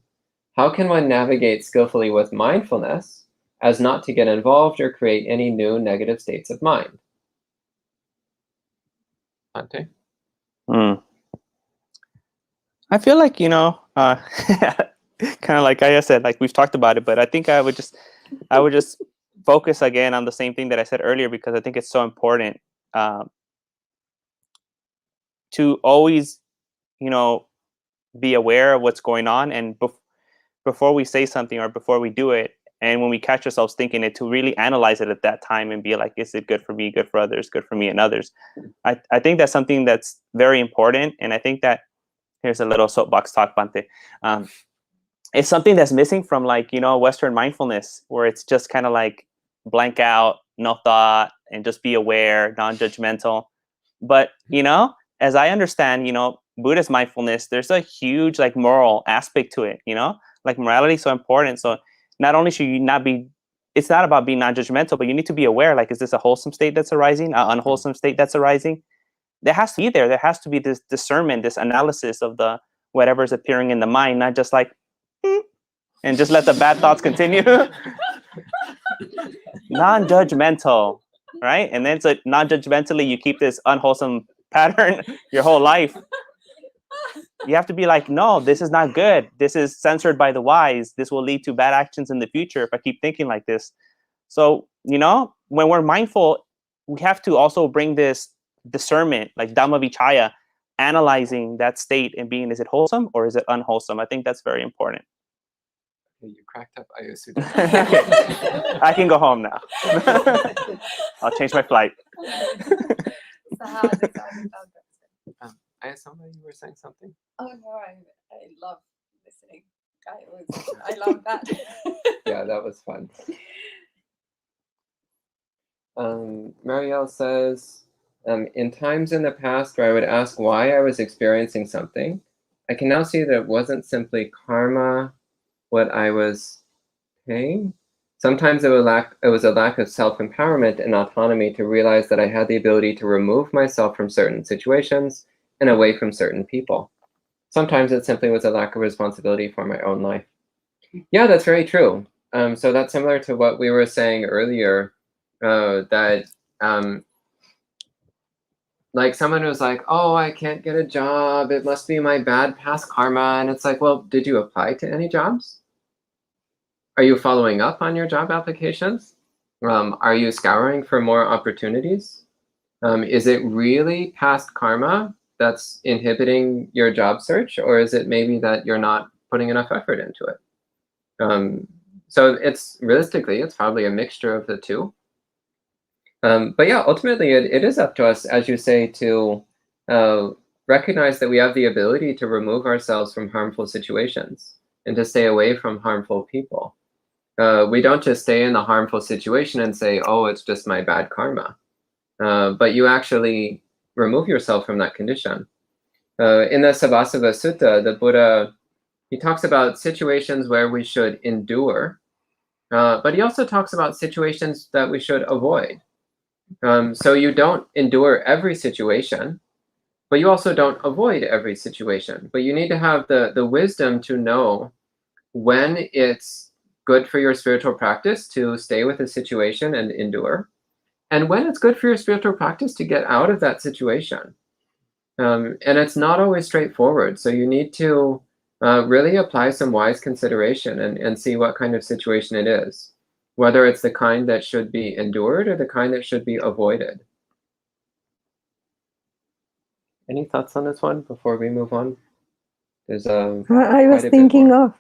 How can one navigate skillfully with mindfulness as not to get involved or create any new negative states of mind? Ante? I feel like, kind of like I said, like we've talked about it, but I think I would just focus again on the same thing that I said earlier, because I think it's so important to always, be aware of what's going on, and before we say something or before we do it, and when we catch ourselves thinking it, to really analyze it at that time and be like, is it good for me, good for others, good for me and others? I think that's something that's very important, and I think that here's a little soapbox talk, Bante. It's something that's missing from Western mindfulness, where it's just kind of like blank out, no thought, and just be aware, non-judgmental. But, as I understand, Buddhist mindfulness, there's a huge moral aspect to it, like morality is so important. So not only should you not be, it's not about being non-judgmental, but you need to be aware, is this a wholesome state that's arising, an unwholesome state that's arising? There has to be there has to be this discernment, this analysis of the whatever's appearing in the mind, not just and just let the bad thoughts continue. Non-judgmental, right? And then so non-judgmentally you keep this unwholesome pattern your whole life. You have to be like, no, this is not good. This is censored by the wise. This will lead to bad actions in the future if I keep thinking like this. So, when we're mindful, we have to also bring this discernment, like Dhamma Vichaya, analyzing that state and being, is it wholesome or is it unwholesome? I think that's very important. You cracked up. Okay. I can go home now. I'll change my flight. Asabas, you were saying something? Oh no, I love listening. I love that. Yeah, that was fun. Marielle says, in times in the past where I would ask why I was experiencing something, I can now see that it wasn't simply karma, what I was paying. Sometimes it was a lack of self-empowerment and autonomy to realize that I had the ability to remove myself from certain situations and away from certain people. Sometimes it simply was a lack of responsibility for my own life. Yeah, that's very true. So that's similar to what we were saying earlier, that like someone was like, oh, I can't get a job. It must be my bad past karma. And it's like, well, did you apply to any jobs? Are you following up on your job applications? Are you scouring for more opportunities? Is it really past karma that's inhibiting your job search, or is it maybe that you're not putting enough effort into it? So it's realistically, it's probably a mixture of the two. But yeah, ultimately it is up to us, as you say, to recognize that we have the ability to remove ourselves from harmful situations and to stay away from harmful people. We don't just stay in the harmful situation and say, oh, it's just my bad karma. But you actually remove yourself from that condition. In the Sabasava Sutta, the Buddha, he talks about situations where we should endure, but he also talks about situations that we should avoid. So you don't endure every situation, but you also don't avoid every situation. But you need to have the wisdom to know when it's good for your spiritual practice to stay with a situation and endure, and when it's good for your spiritual practice to get out of that situation. And it's not always straightforward. So you need to really apply some wise consideration and see what kind of situation it is, whether it's the kind that should be endured or the kind that should be avoided. Any thoughts on this one before we move on? There's I was thinking of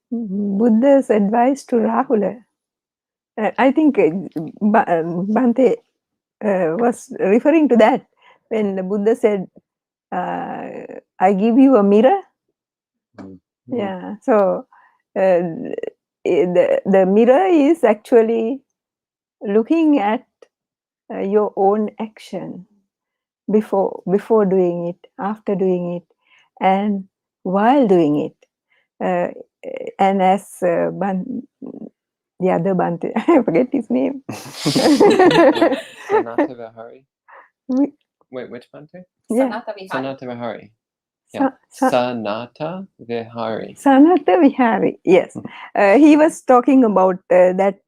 Buddha's advice to Rahula. I think Bhante was referring to that when the Buddha said, I give you a mirror. Mm-hmm. Yeah, so the mirror is actually looking at your own action before doing it, after doing it, and while doing it. And as the other Bhante, I forget his name. Sanata Vihari. We- Wait, which Bhante? yeah. Sanata Vihari. Sanata Vihari. Yeah. Sanata Vihari. Sanata Vihari, yes. He was talking about that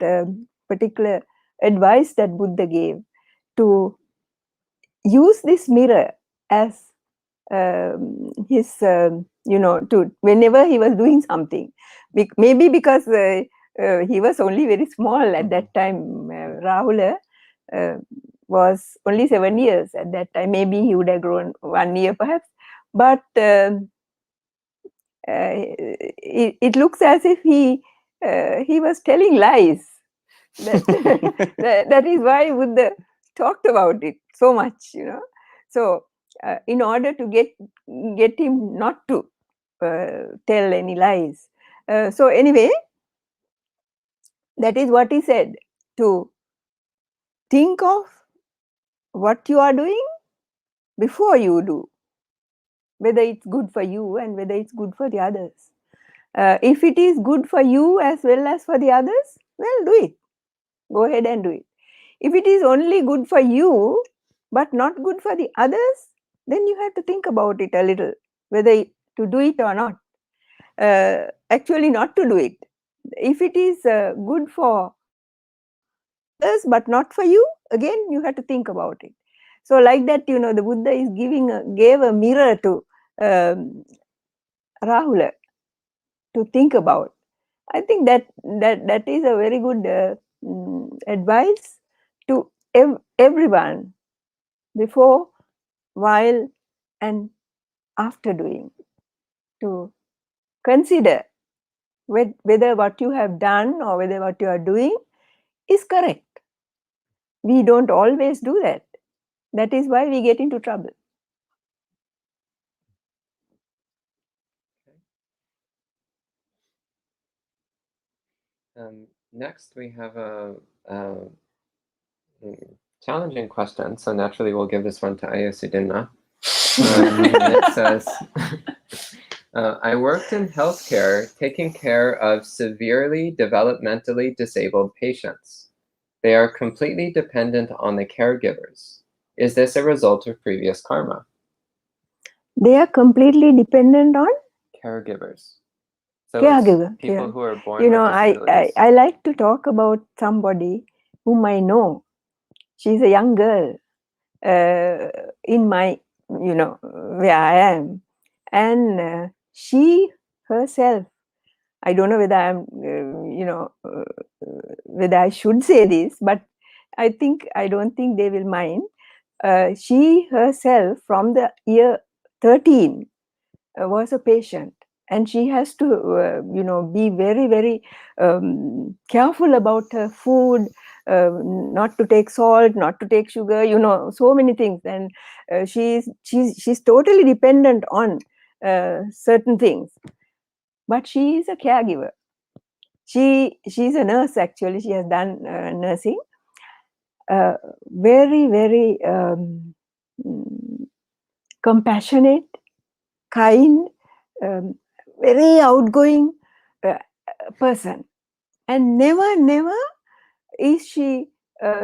particular advice that Buddha gave to use this mirror as his, to whenever he was doing something. Maybe because he was only very small at that time. Rahula was only 7 years at that time. Maybe he would have grown 1 year perhaps. But it looks as if he was telling lies. That is why Buddha talked about it so much, So in order to get him not to tell any lies. So anyway, that is what he said, to think of what you are doing before you do, whether it's good for you and whether it's good for the others. If it is good for you as well as for the others, well, do it. Go ahead and do it. If it is only good for you, but not good for the others, then you have to think about it a little, whether to do it or not. Actually, not to do it. If it is good for others, but not for you, again, you have to think about it. So like that, the Buddha is gave a mirror to Rahula to think about. I think that is a very good advice to everyone, before, while, and after doing, to consider whether what you have done or whether what you are doing is correct. We don't always do that. That is why we get into trouble. Next, we have a challenging question. So naturally, we'll give this one to Ayasudinna. It says, I worked in healthcare taking care of severely developmentally disabled patients. They are completely dependent on the caregivers. Is this a result of previous karma? They are completely dependent on Caregivers. So caregiver. people who are born with disabilities. I like to talk about somebody whom I know. She's a young girl in my, where I am. And she herself, I don't know whether I'm, whether I should say this, but I don't think they will mind. She herself, from the year 13, was a patient. And she has to, be very, very careful about her food, not to take salt, not to take sugar, so many things. And she's totally dependent on certain things. But she is a caregiver. She's a nurse, actually. She has done nursing. Very, very compassionate, kind, very outgoing person. And never is she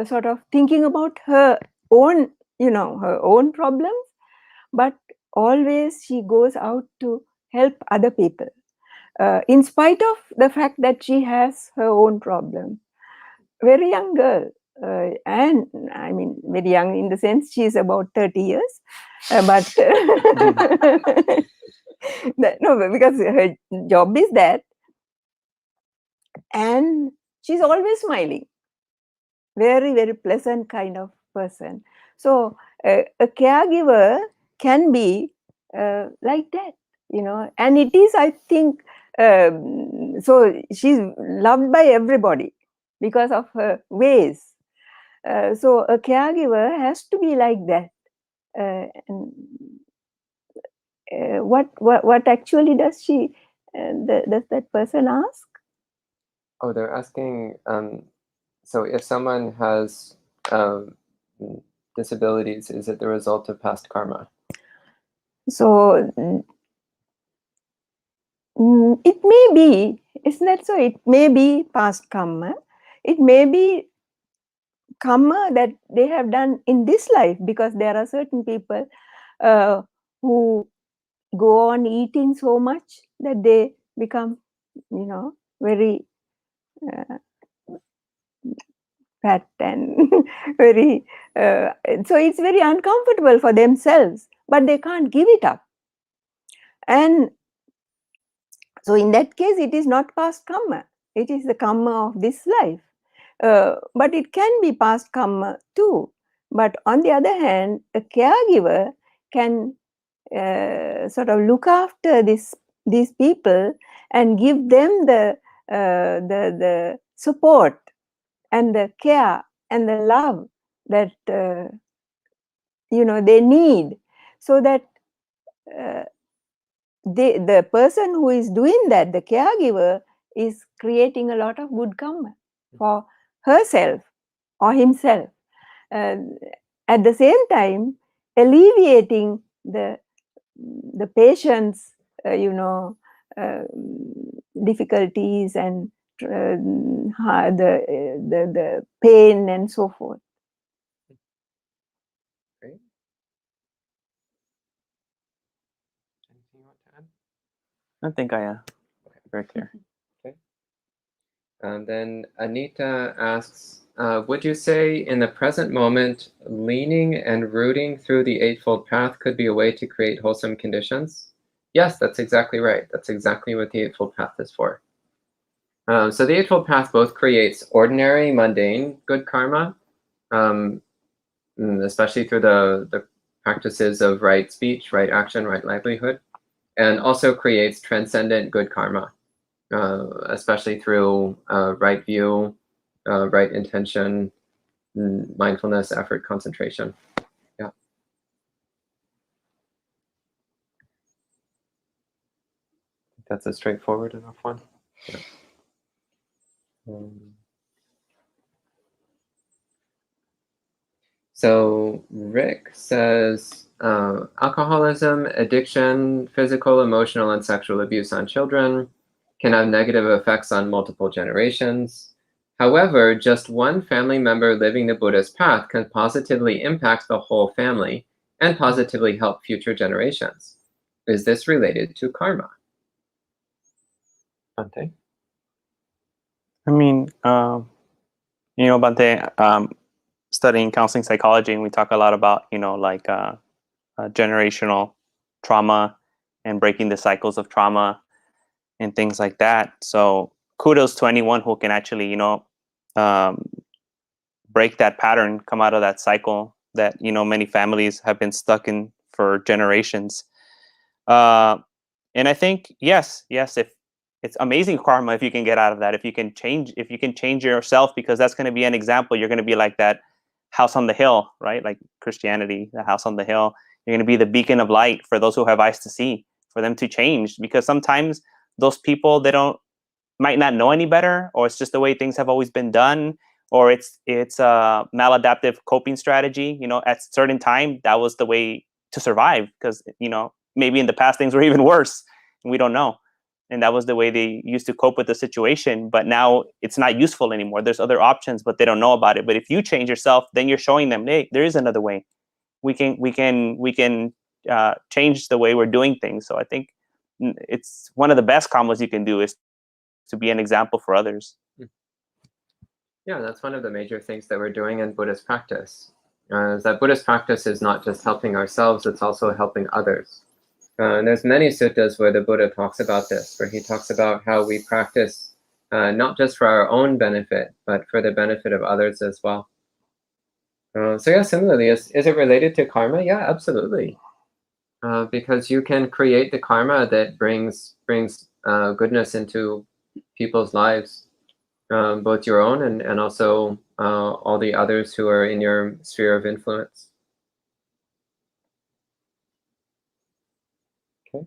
sort of thinking about her own, her own problems, but always she goes out to help other people, in spite of the fact that she has her own problems. Very young girl, and I mean very young in the sense she's about 30 years, but no, because her job is that, and she's always smiling. Very, very pleasant kind of person. So a caregiver can be like that, and it is, I think, so she's loved by everybody because of her ways. So a caregiver has to be like that. What actually does does that person ask? Oh, they're asking, so if someone has disabilities, is it the result of past karma? So it may be Isn't that so? It may be past karma. It may be karma that they have done in this life, because there are certain people who go on eating so much that they become, very fat and very, so it's very uncomfortable for themselves, but they can't give it up. And so in that case, it is not past karma. It is the karma of this life. But it can be past karma too. But on the other hand, a caregiver can sort of look after these people and give them the support and the care and the love that they need, so that the person who is doing that, the caregiver, is creating a lot of good karma for herself or himself. At the same time, alleviating the patient's difficulties and the pain and so forth. Great. Anything you want to add? I think I very clear. Okay. Then Anita asks, would you say in the present moment, leaning and rooting through the Eightfold Path could be a way to create wholesome conditions? Yes, that's exactly right. That's exactly what the Eightfold Path is for. So the Eightfold Path both creates ordinary, mundane good karma, especially through the practices of right speech, right action, right livelihood, and also creates transcendent good karma, especially through right view, right intention, mindfulness, effort, concentration. Yeah. That's a straightforward enough one. Yeah. So Rick says, alcoholism, addiction, physical, emotional, and sexual abuse on children can have negative effects on multiple generations. However, just one family member living the Buddhist path can positively impact the whole family and positively help future generations. Is this related to karma? Bhante? I mean, Bhante, studying counseling psychology, and we talk a lot about, generational trauma and breaking the cycles of trauma and things like that. So kudos to anyone who can actually, break that pattern, come out of that cycle that, many families have been stuck in for generations. And I think, yes, if it's amazing karma if you can get out of that, if you can change yourself, because that's going to be an example. You're going to be like that house on the hill, right? Like Christianity, the house on the hill. You're going to be the beacon of light for those who have eyes to see, for them to change, because sometimes those people, might not know any better, or it's just the way things have always been done, or it's a maladaptive coping strategy. At a certain time, that was the way to survive, because maybe in the past things were even worse and we don't know, and that was the way they used to cope with the situation. But now it's not useful anymore. There's other options, but they don't know about it. But if you change yourself, then you're showing them, hey, there is another way. We can change the way we're doing things. So I think it's one of the best karmas you can do is to be an example for others. Yeah, that's one of the major things that we're doing in Buddhist practice. Is that Buddhist practice is not just helping ourselves, it's also helping others. And there's many suttas where the Buddha talks about this, where he talks about how we practice not just for our own benefit, but for the benefit of others as well. So yeah, similarly, is it related to karma? Yeah, absolutely. Because you can create the karma that brings goodness into people's lives, both your own and also all the others who are in your sphere of influence. Okay.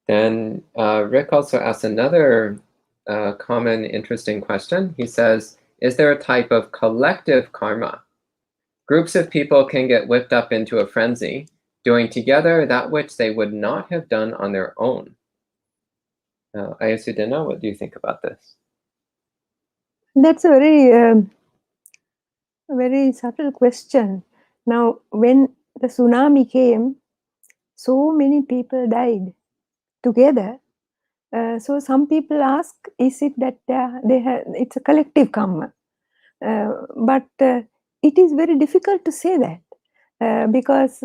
Then Rick also asks another common interesting question. He says, is there a type of collective karma? Groups of people can get whipped up into a frenzy, doing together that which they would not have done on their own. Ayasudina, what do you think about this? That's a very subtle question. Now, when the tsunami came, so many people died together. So some people ask, is it that it's a collective karma? But it is very difficult to say that because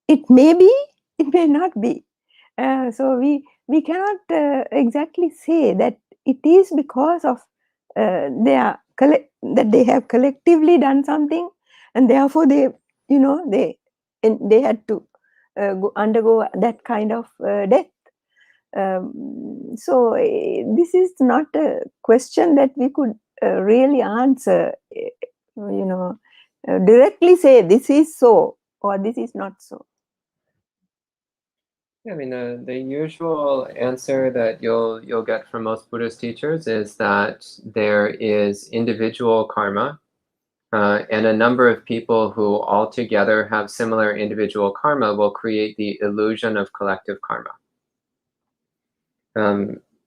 it may be, it may not be. So we cannot exactly say that it is because of that they have collectively done something, and therefore they had to undergo that kind of death. So this is not a question that we could really answer, directly say this is so or this is not so. Yeah, I mean, the usual answer that you'll get from most Buddhist teachers is that there is individual karma, and a number of people who all together have similar individual karma will create the illusion of collective karma.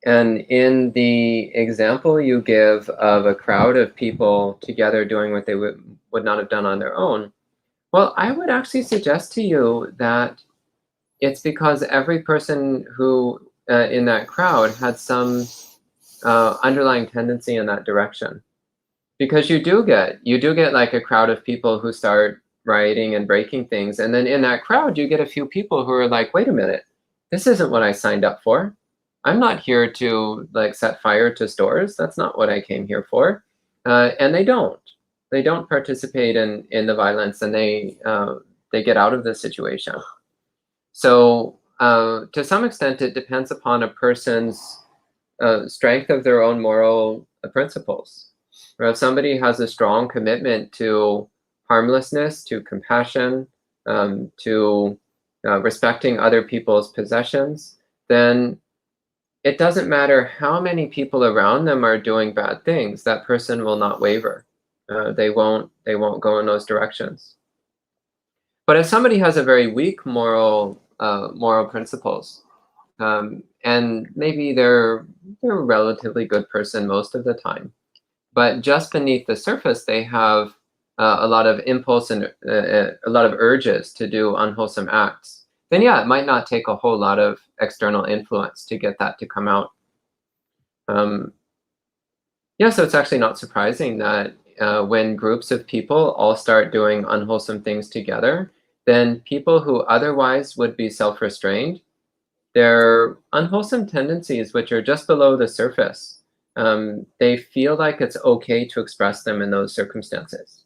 And in the example you give of a crowd of people together doing what they would not have done on their own, well, I would actually suggest to you that it's because every person who in that crowd had some underlying tendency in that direction. Because you do get like a crowd of people who start rioting and breaking things, and then in that crowd you get a few people who are like, wait a minute, this isn't what I signed up for. I'm not here to like set fire to stores. That's not what I came here for. And they don't participate in the violence, and they get out of the situation. So to some extent, it depends upon a person's strength of their own moral principles. Or if somebody has a strong commitment to harmlessness, to compassion, to respecting other people's possessions, then it doesn't matter how many people around them are doing bad things, that person will not waver. They won't go in those directions. But if somebody has a very weak moral principles, and maybe they're a relatively good person most of the time, but just beneath the surface they have a lot of impulse and a lot of urges to do unwholesome acts, then yeah, it might not take a whole lot of external influence to get that to come out. Yeah, so it's actually not surprising that when groups of people all start doing unwholesome things together, then people who otherwise would be self-restrained, their unwholesome tendencies, which are just below the surface, they feel like it's okay to express them in those circumstances.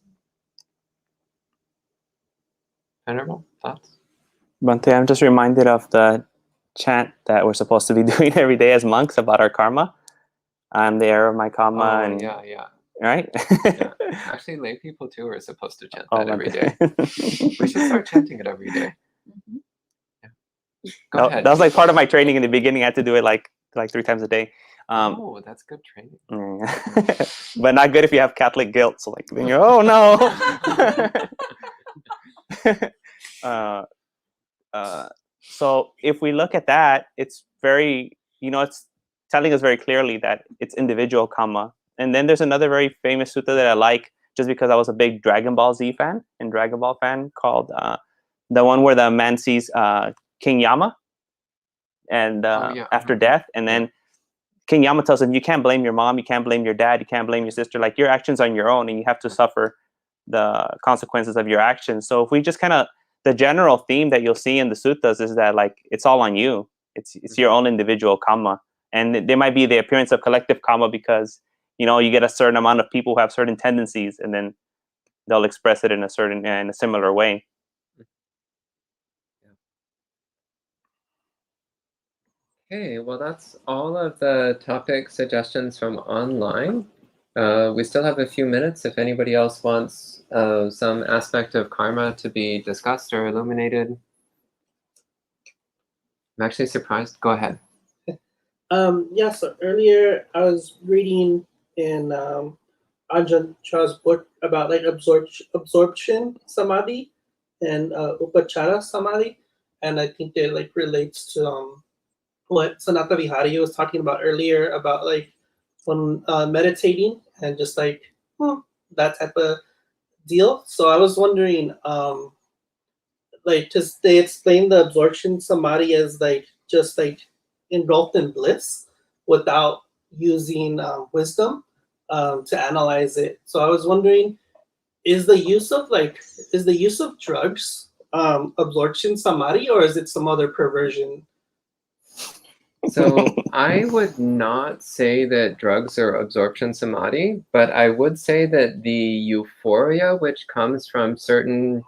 Venerable, thoughts? Bhante, I'm just reminded of the chant that we're supposed to be doing every day as monks about our karma. I'm the heir of my karma. And yeah. Right? Yeah. Actually, lay people too are supposed to chant that every day. We should start chanting it every day. Yeah. Go ahead. That was like part of my training in the beginning. I had to do it like 3 times a day. Oh, that's good training. But not good if you have Catholic guilt. So like, then you're, oh no. So if we look at that, it's very, it's telling us very clearly that it's individual karma. And then there's another very famous sutta that I like, just because I was a big Dragon Ball Z fan and Dragon Ball fan, called the one where the man sees King Yama and after death, and then King Yama tells him, you can't blame your mom, you can't blame your dad, you can't blame your sister. Like, your actions are on your own, and you have to suffer the consequences of your actions. So if we just kind of, the general theme that you'll see in the suttas is that, like, it's all on you. It's your own individual karma, and there might be the appearance of collective karma because you get a certain amount of people who have certain tendencies, and then they'll express it in a similar way. Okay, well, that's all of the topic suggestions from online. We still have a few minutes if anybody else wants some aspect of karma to be discussed or illuminated. I'm actually surprised. Go ahead. Yeah, so earlier I was reading in Ajahn Chah's book about like absorption samadhi and upachara samadhi, and I think it like relates to what Sanata Vihari was talking about earlier about like when meditating and just like that type of deal. So I was wondering, like, just they explain the absorption samadhi as like just like engulfed in bliss without using wisdom to analyze it. So I was wondering, is the use of drugs absorption samadhi, or is it some other perversion? So I would not say that drugs are absorption samadhi, but I would say that the euphoria which comes from certain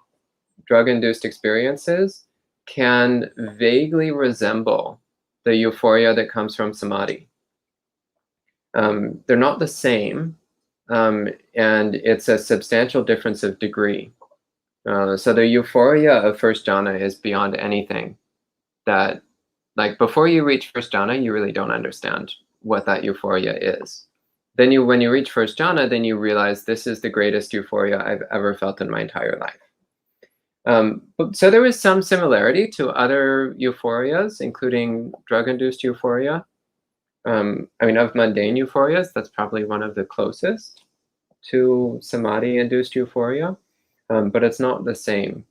drug-induced experiences can vaguely resemble the euphoria that comes from samadhi. They're not the same, and it's a substantial difference of degree. So the euphoria of first jhana is beyond anything that, like, before you reach first jhana, you really don't understand what that euphoria is. Then when you reach first jhana, then you realize this is the greatest euphoria I've ever felt in my entire life. So there is some similarity to other euphorias, including drug-induced euphoria. I mean, of mundane euphorias, that's probably one of the closest to samadhi-induced euphoria, but it's not the same.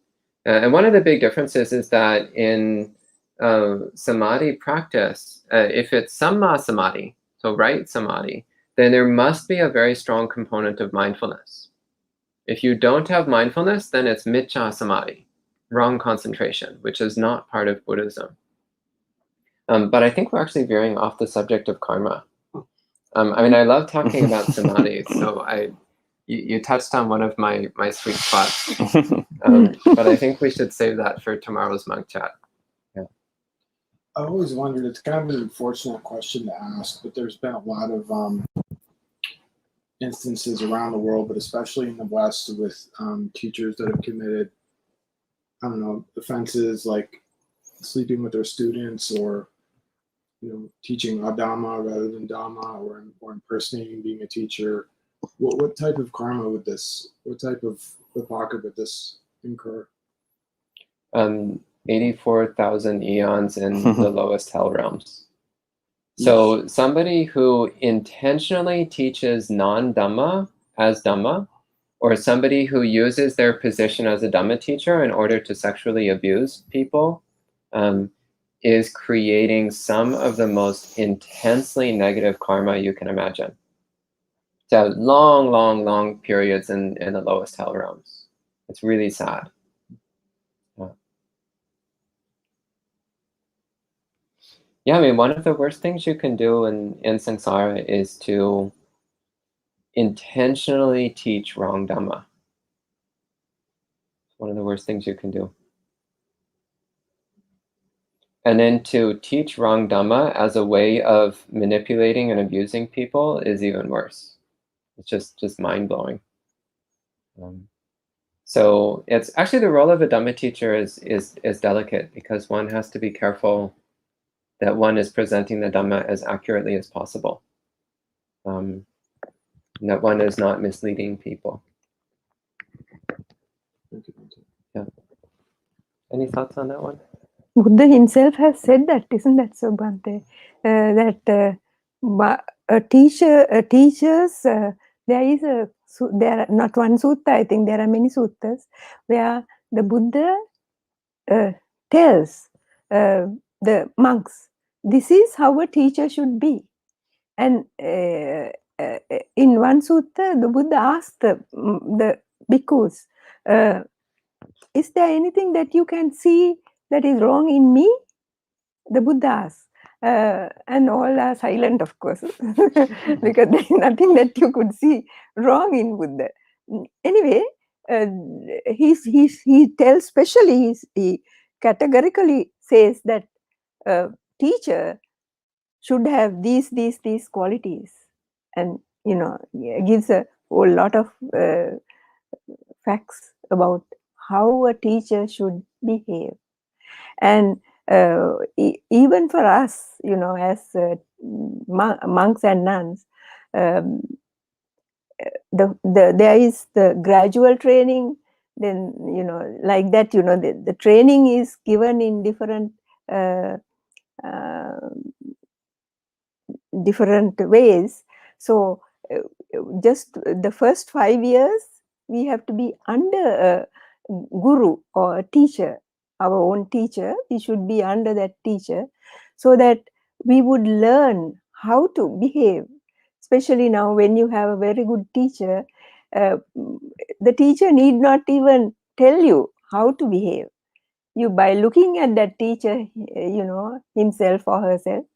And one of the big differences is that in samadhi practice, if it's samma samadhi, so right samadhi, then there must be a very strong component of mindfulness. If you don't have mindfulness, then it's miccha samadhi, wrong concentration, which is not part of Buddhism. But I think we're actually veering off the subject of karma. I mean, I love talking about samadhi, so you touched on one of my sweet spots. But I think we should save that for tomorrow's monk chat. Yeah. I always wondered, it's kind of an unfortunate question to ask, but there's been a lot of instances around the world, but especially in the West, with teachers that have committed, I don't know, offenses like sleeping with their students, or teaching adhamma rather than dhamma, or impersonating being a teacher. What type of karma would this? What type of vipaka would this incur? 84,000 eons in the lowest hell realms. So somebody who intentionally teaches non-dhamma as dhamma, or somebody who uses their position as a dhamma teacher in order to sexually abuse people, is creating some of the most intensely negative karma you can imagine. So long periods in the lowest hell realms. It's really sad. Yeah, I mean, one of the worst things you can do in samsara is to intentionally teach wrong dhamma. It's one of the worst things you can do. And then to teach wrong dhamma as a way of manipulating and abusing people is even worse. It's just mind-blowing. So it's actually, the role of a dhamma teacher is delicate, because one has to be careful that one is presenting the dhamma as accurately as possible. And that one is not misleading people. Yeah. Any thoughts on that one? Buddha himself has said that, isn't that so, Bhante? That teachers, there are not one sutta, I think there are many suttas, where the Buddha tells the monks, this is how a teacher should be. And in one sutta, the Buddha asked the bhikkhus, is there anything that you can see that is wrong in me? The Buddha asks. And all are silent, of course, because there is nothing that you could see wrong in Buddha. Anyway, he tells, specially, he categorically says that teacher should have these qualities, and gives a whole lot of facts about how a teacher should behave. And even for us, as monks and nuns, there is the gradual training. Then like that, the training is given in different different ways. So just the first 5 years, we have to be under a guru or a teacher, our own teacher. We should be under that teacher, so that we would learn how to behave. Especially now, when you have a very good teacher, the teacher need not even tell you how to behave. You, by looking at that teacher, himself or herself,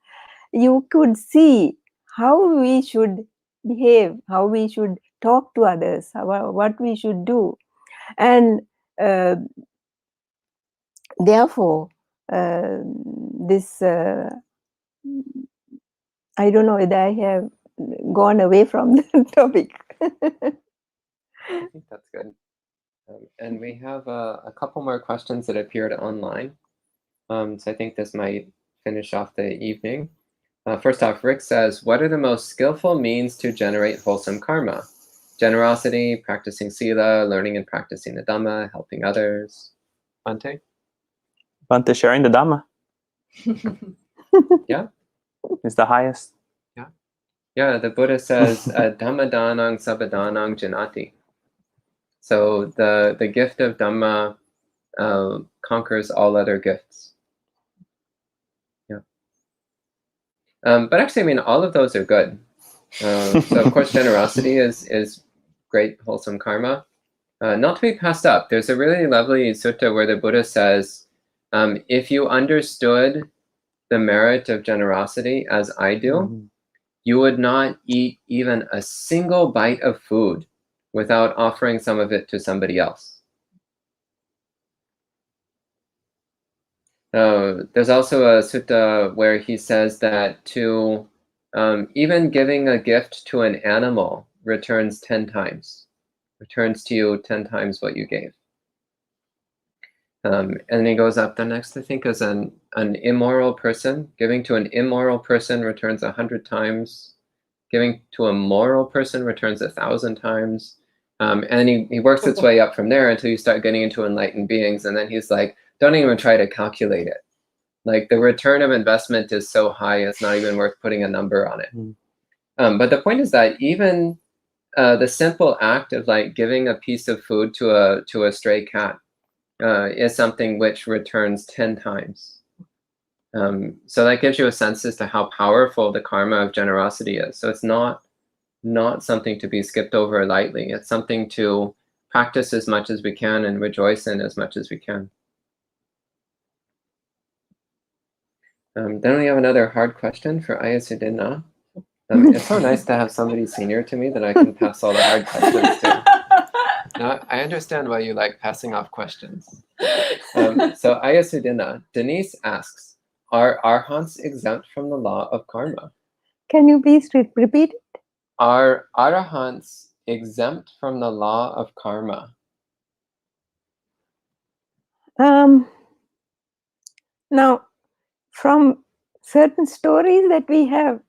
you could see how we should behave, how we should talk to others, what we should do. And therefore, this, I don't know whether I have gone away from the topic. I think that's good. And we have a couple more questions that appeared online. So I think this might finish off the evening. First off, Rick says, what are the most skillful means to generate wholesome karma? Generosity, practicing sila, learning and practicing the Dhamma, helping others. Bhante? Bhante, sharing the Dhamma. Yeah. Is the highest. Yeah, the Buddha says, Dhamma danang sabbadanang janati. So the gift of Dhamma conquers all other gifts. Yeah. But actually, I mean, all of those are good. So of course, generosity is great, wholesome karma. Not to be passed up. There's a really lovely sutta where the Buddha says, if you understood the merit of generosity as I do, you would not eat even a single bite of food without offering some of it to somebody else. There's also a sutta where he says that to even giving a gift to an animal returns 10 times, returns to you 10 times what you gave. And then he goes up, the next I think is an immoral person. Giving to an immoral person returns 100 times. Giving to a moral person returns 1,000 times. And he works its way up from there until you start getting into enlightened beings. And then he's like, don't even try to calculate it. Like the return of investment is so high, it's not even worth putting a number on it. But the point is that even the simple act of like giving a piece of food to a stray cat is something which returns 10 times. So that gives you a sense as to how powerful the karma of generosity is. So it's not something to be skipped over lightly. It's something to practice as much as we can and rejoice in as much as we can. Then we have another hard question for Ayasudina. It's so nice to have somebody senior to me that I can pass all the hard questions to. Now, I understand why you like passing off questions. So Ayasudina, Denise asks, are arhants exempt from the law of karma? Can you please repeat it? Are arahants exempt from the law of karma? Now, from certain stories that we have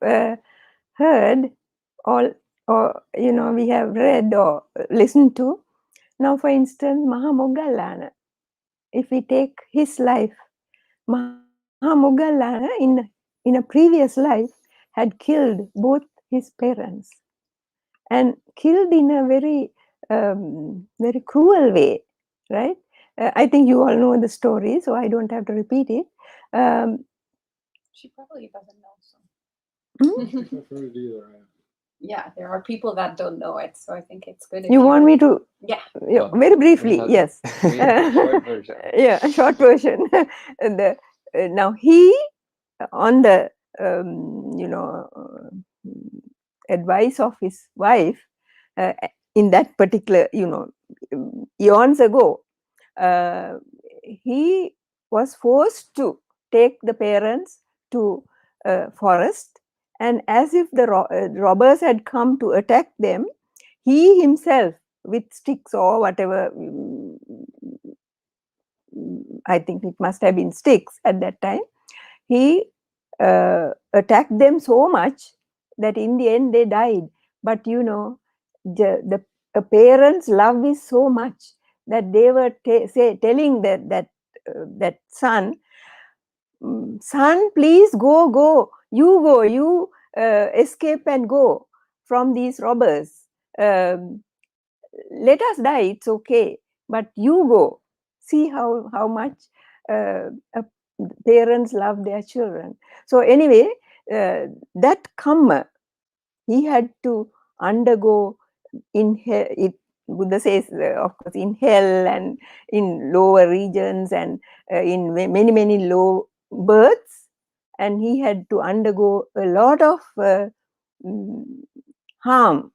heard, or we have read or listened to. Now, for instance, Mahamoggallana. If we take his life, Mahamoggallana in a previous life had killed both his parents, and killed in a very very cruel way, right? I think you all know the story, so I don't have to repeat it. She probably doesn't know. So. I've heard it either. Yeah, there are people that don't know it, so I think it's good. If You want me to? Yeah. Well, very briefly, yes. Short version. Yeah, a short version. Now he, on the advice of his wife, in that particular eons ago, he was forced to take the parents to forest, and as if the robbers had come to attack them, he himself, with sticks or whatever, I think it must have been sticks at that time, he attacked them so much that in the end they died. But the parents' love is so much that they were telling that son, son, please go, you escape and go from these robbers. Let us die, it's okay, but you go. See how much parents love their children. So anyway, that karma he had to undergo in hell. Buddha says, of course, in hell and in lower regions and in many low births, and he had to undergo a lot of harm,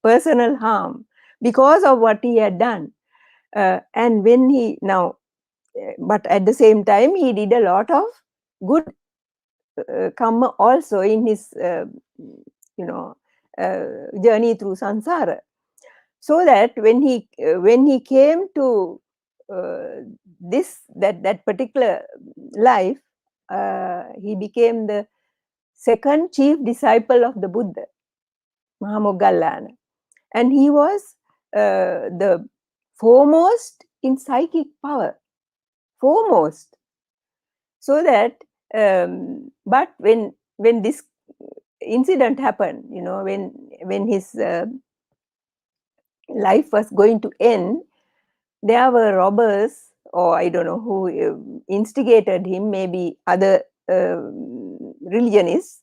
personal harm, because of what he had done. And when he now, but at the same time, he did a lot of good karma also in his, journey through samsara. So that when he came to that particular life, he became the second chief disciple of the Buddha, Mahamoggallana. And he was the foremost in psychic power, foremost. So that, but when this incident happened, when his life was going to end, there were robbers, or I don't know who instigated him, maybe other religionists,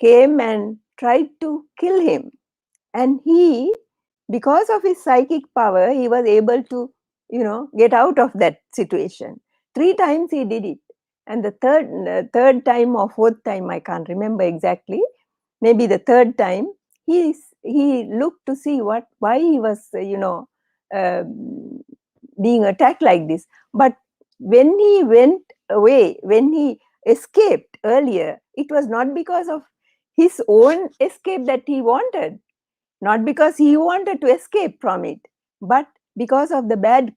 came and tried to kill him. And he, because of his psychic power, he was able to, get out of that situation. 3 times he did it. And the third time or fourth time, I can't remember exactly, maybe the third time, he looked to see why he was, being attacked like this. But when he went away, when he escaped earlier, it was not because of his own escape that he wanted, not because he wanted to escape from it, but because of the bad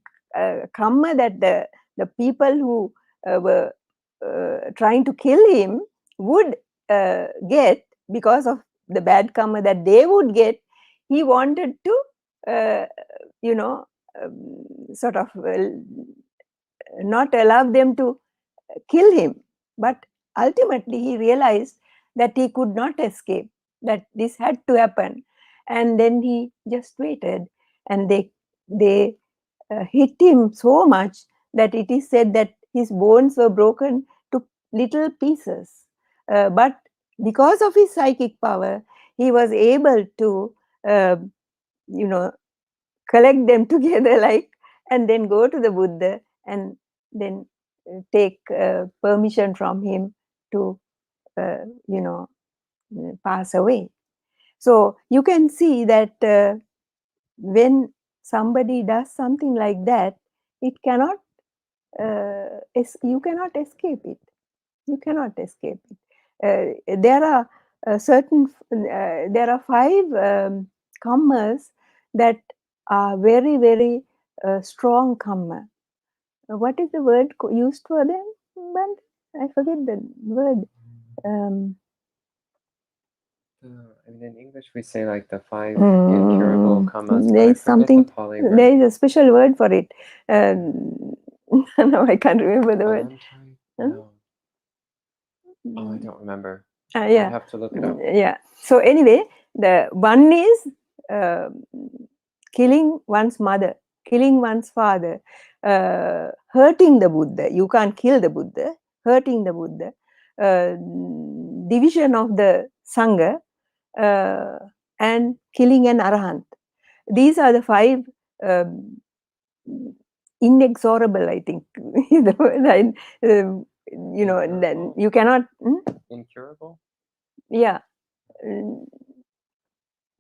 karma that the people who were trying to kill him would get. Because of the bad karma that they would get, he wanted to sort of not allow them to kill him. But ultimately he realized that he could not escape, that this had to happen. And then he just waited, and they hit him so much that it is said that his bones were broken to little pieces. But because of his psychic power, he was able to collect them together, and then go to the Buddha and then take permission from him to pass away. So you can see that when somebody does something like that, it cannot you cannot escape it. You cannot escape it. There are there are 5 karmas that are very, very strong karma. What is the word used for them, Band? I forget the word. In English, we say like the 5 incurable karmas. There is something. There is a special word for it. No, I can't remember the word. No. Oh, I don't remember. Yeah. I have to look it up. Yeah. So anyway, the one is killing one's mother, killing one's father, hurting the Buddha. You can't kill the Buddha. Hurting the Buddha, division of the Sangha, and killing an Arahant. These are the 5 inexorable, I think. Then you cannot. Incurable? Yeah.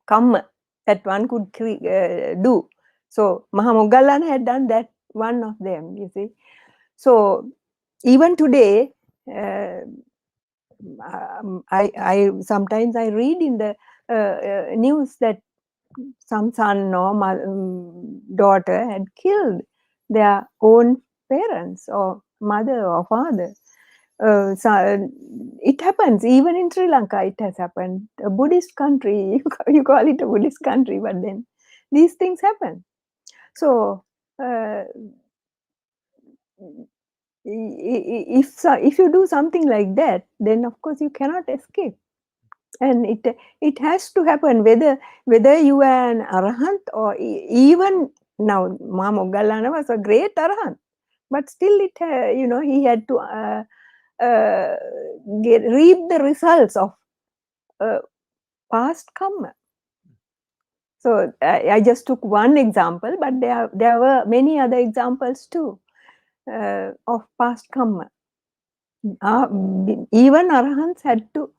Karma that one could do. So Mahamoggallana had done that, one of them, you see. So even today, I sometimes I read in the news that some son or daughter had killed their own parents, or mother or father. So it happens even in Sri Lanka. It has happened. A Buddhist country, you call it a Buddhist country, but then these things happen. So if you do something like that, then of course you cannot escape. And it has to happen, whether you are an arahant or even now. Moggallana was a great arahant, but still he had to reap the results of past karma. So I just took one example, but there were many other examples too of past karma. Even arahants had to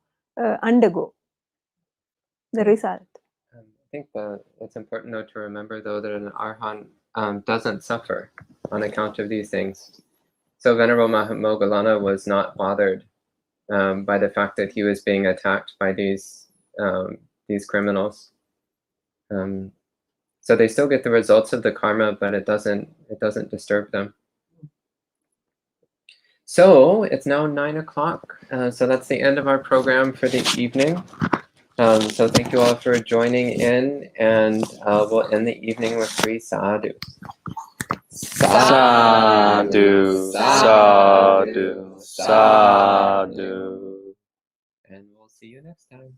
undergo the result. I think it's important though to remember though that an arhat doesn't suffer on account of these things. So Venerable Moggallana was not bothered by the fact that he was being attacked by these criminals. So they still get the results of the karma, but it doesn't disturb them. So it's now 9 o'clock. So that's the end of our program for the evening. So thank you all for joining in, and we'll end the evening with 3 sadhus. Sadhu, sadhu, sadhu. And we'll see you next time.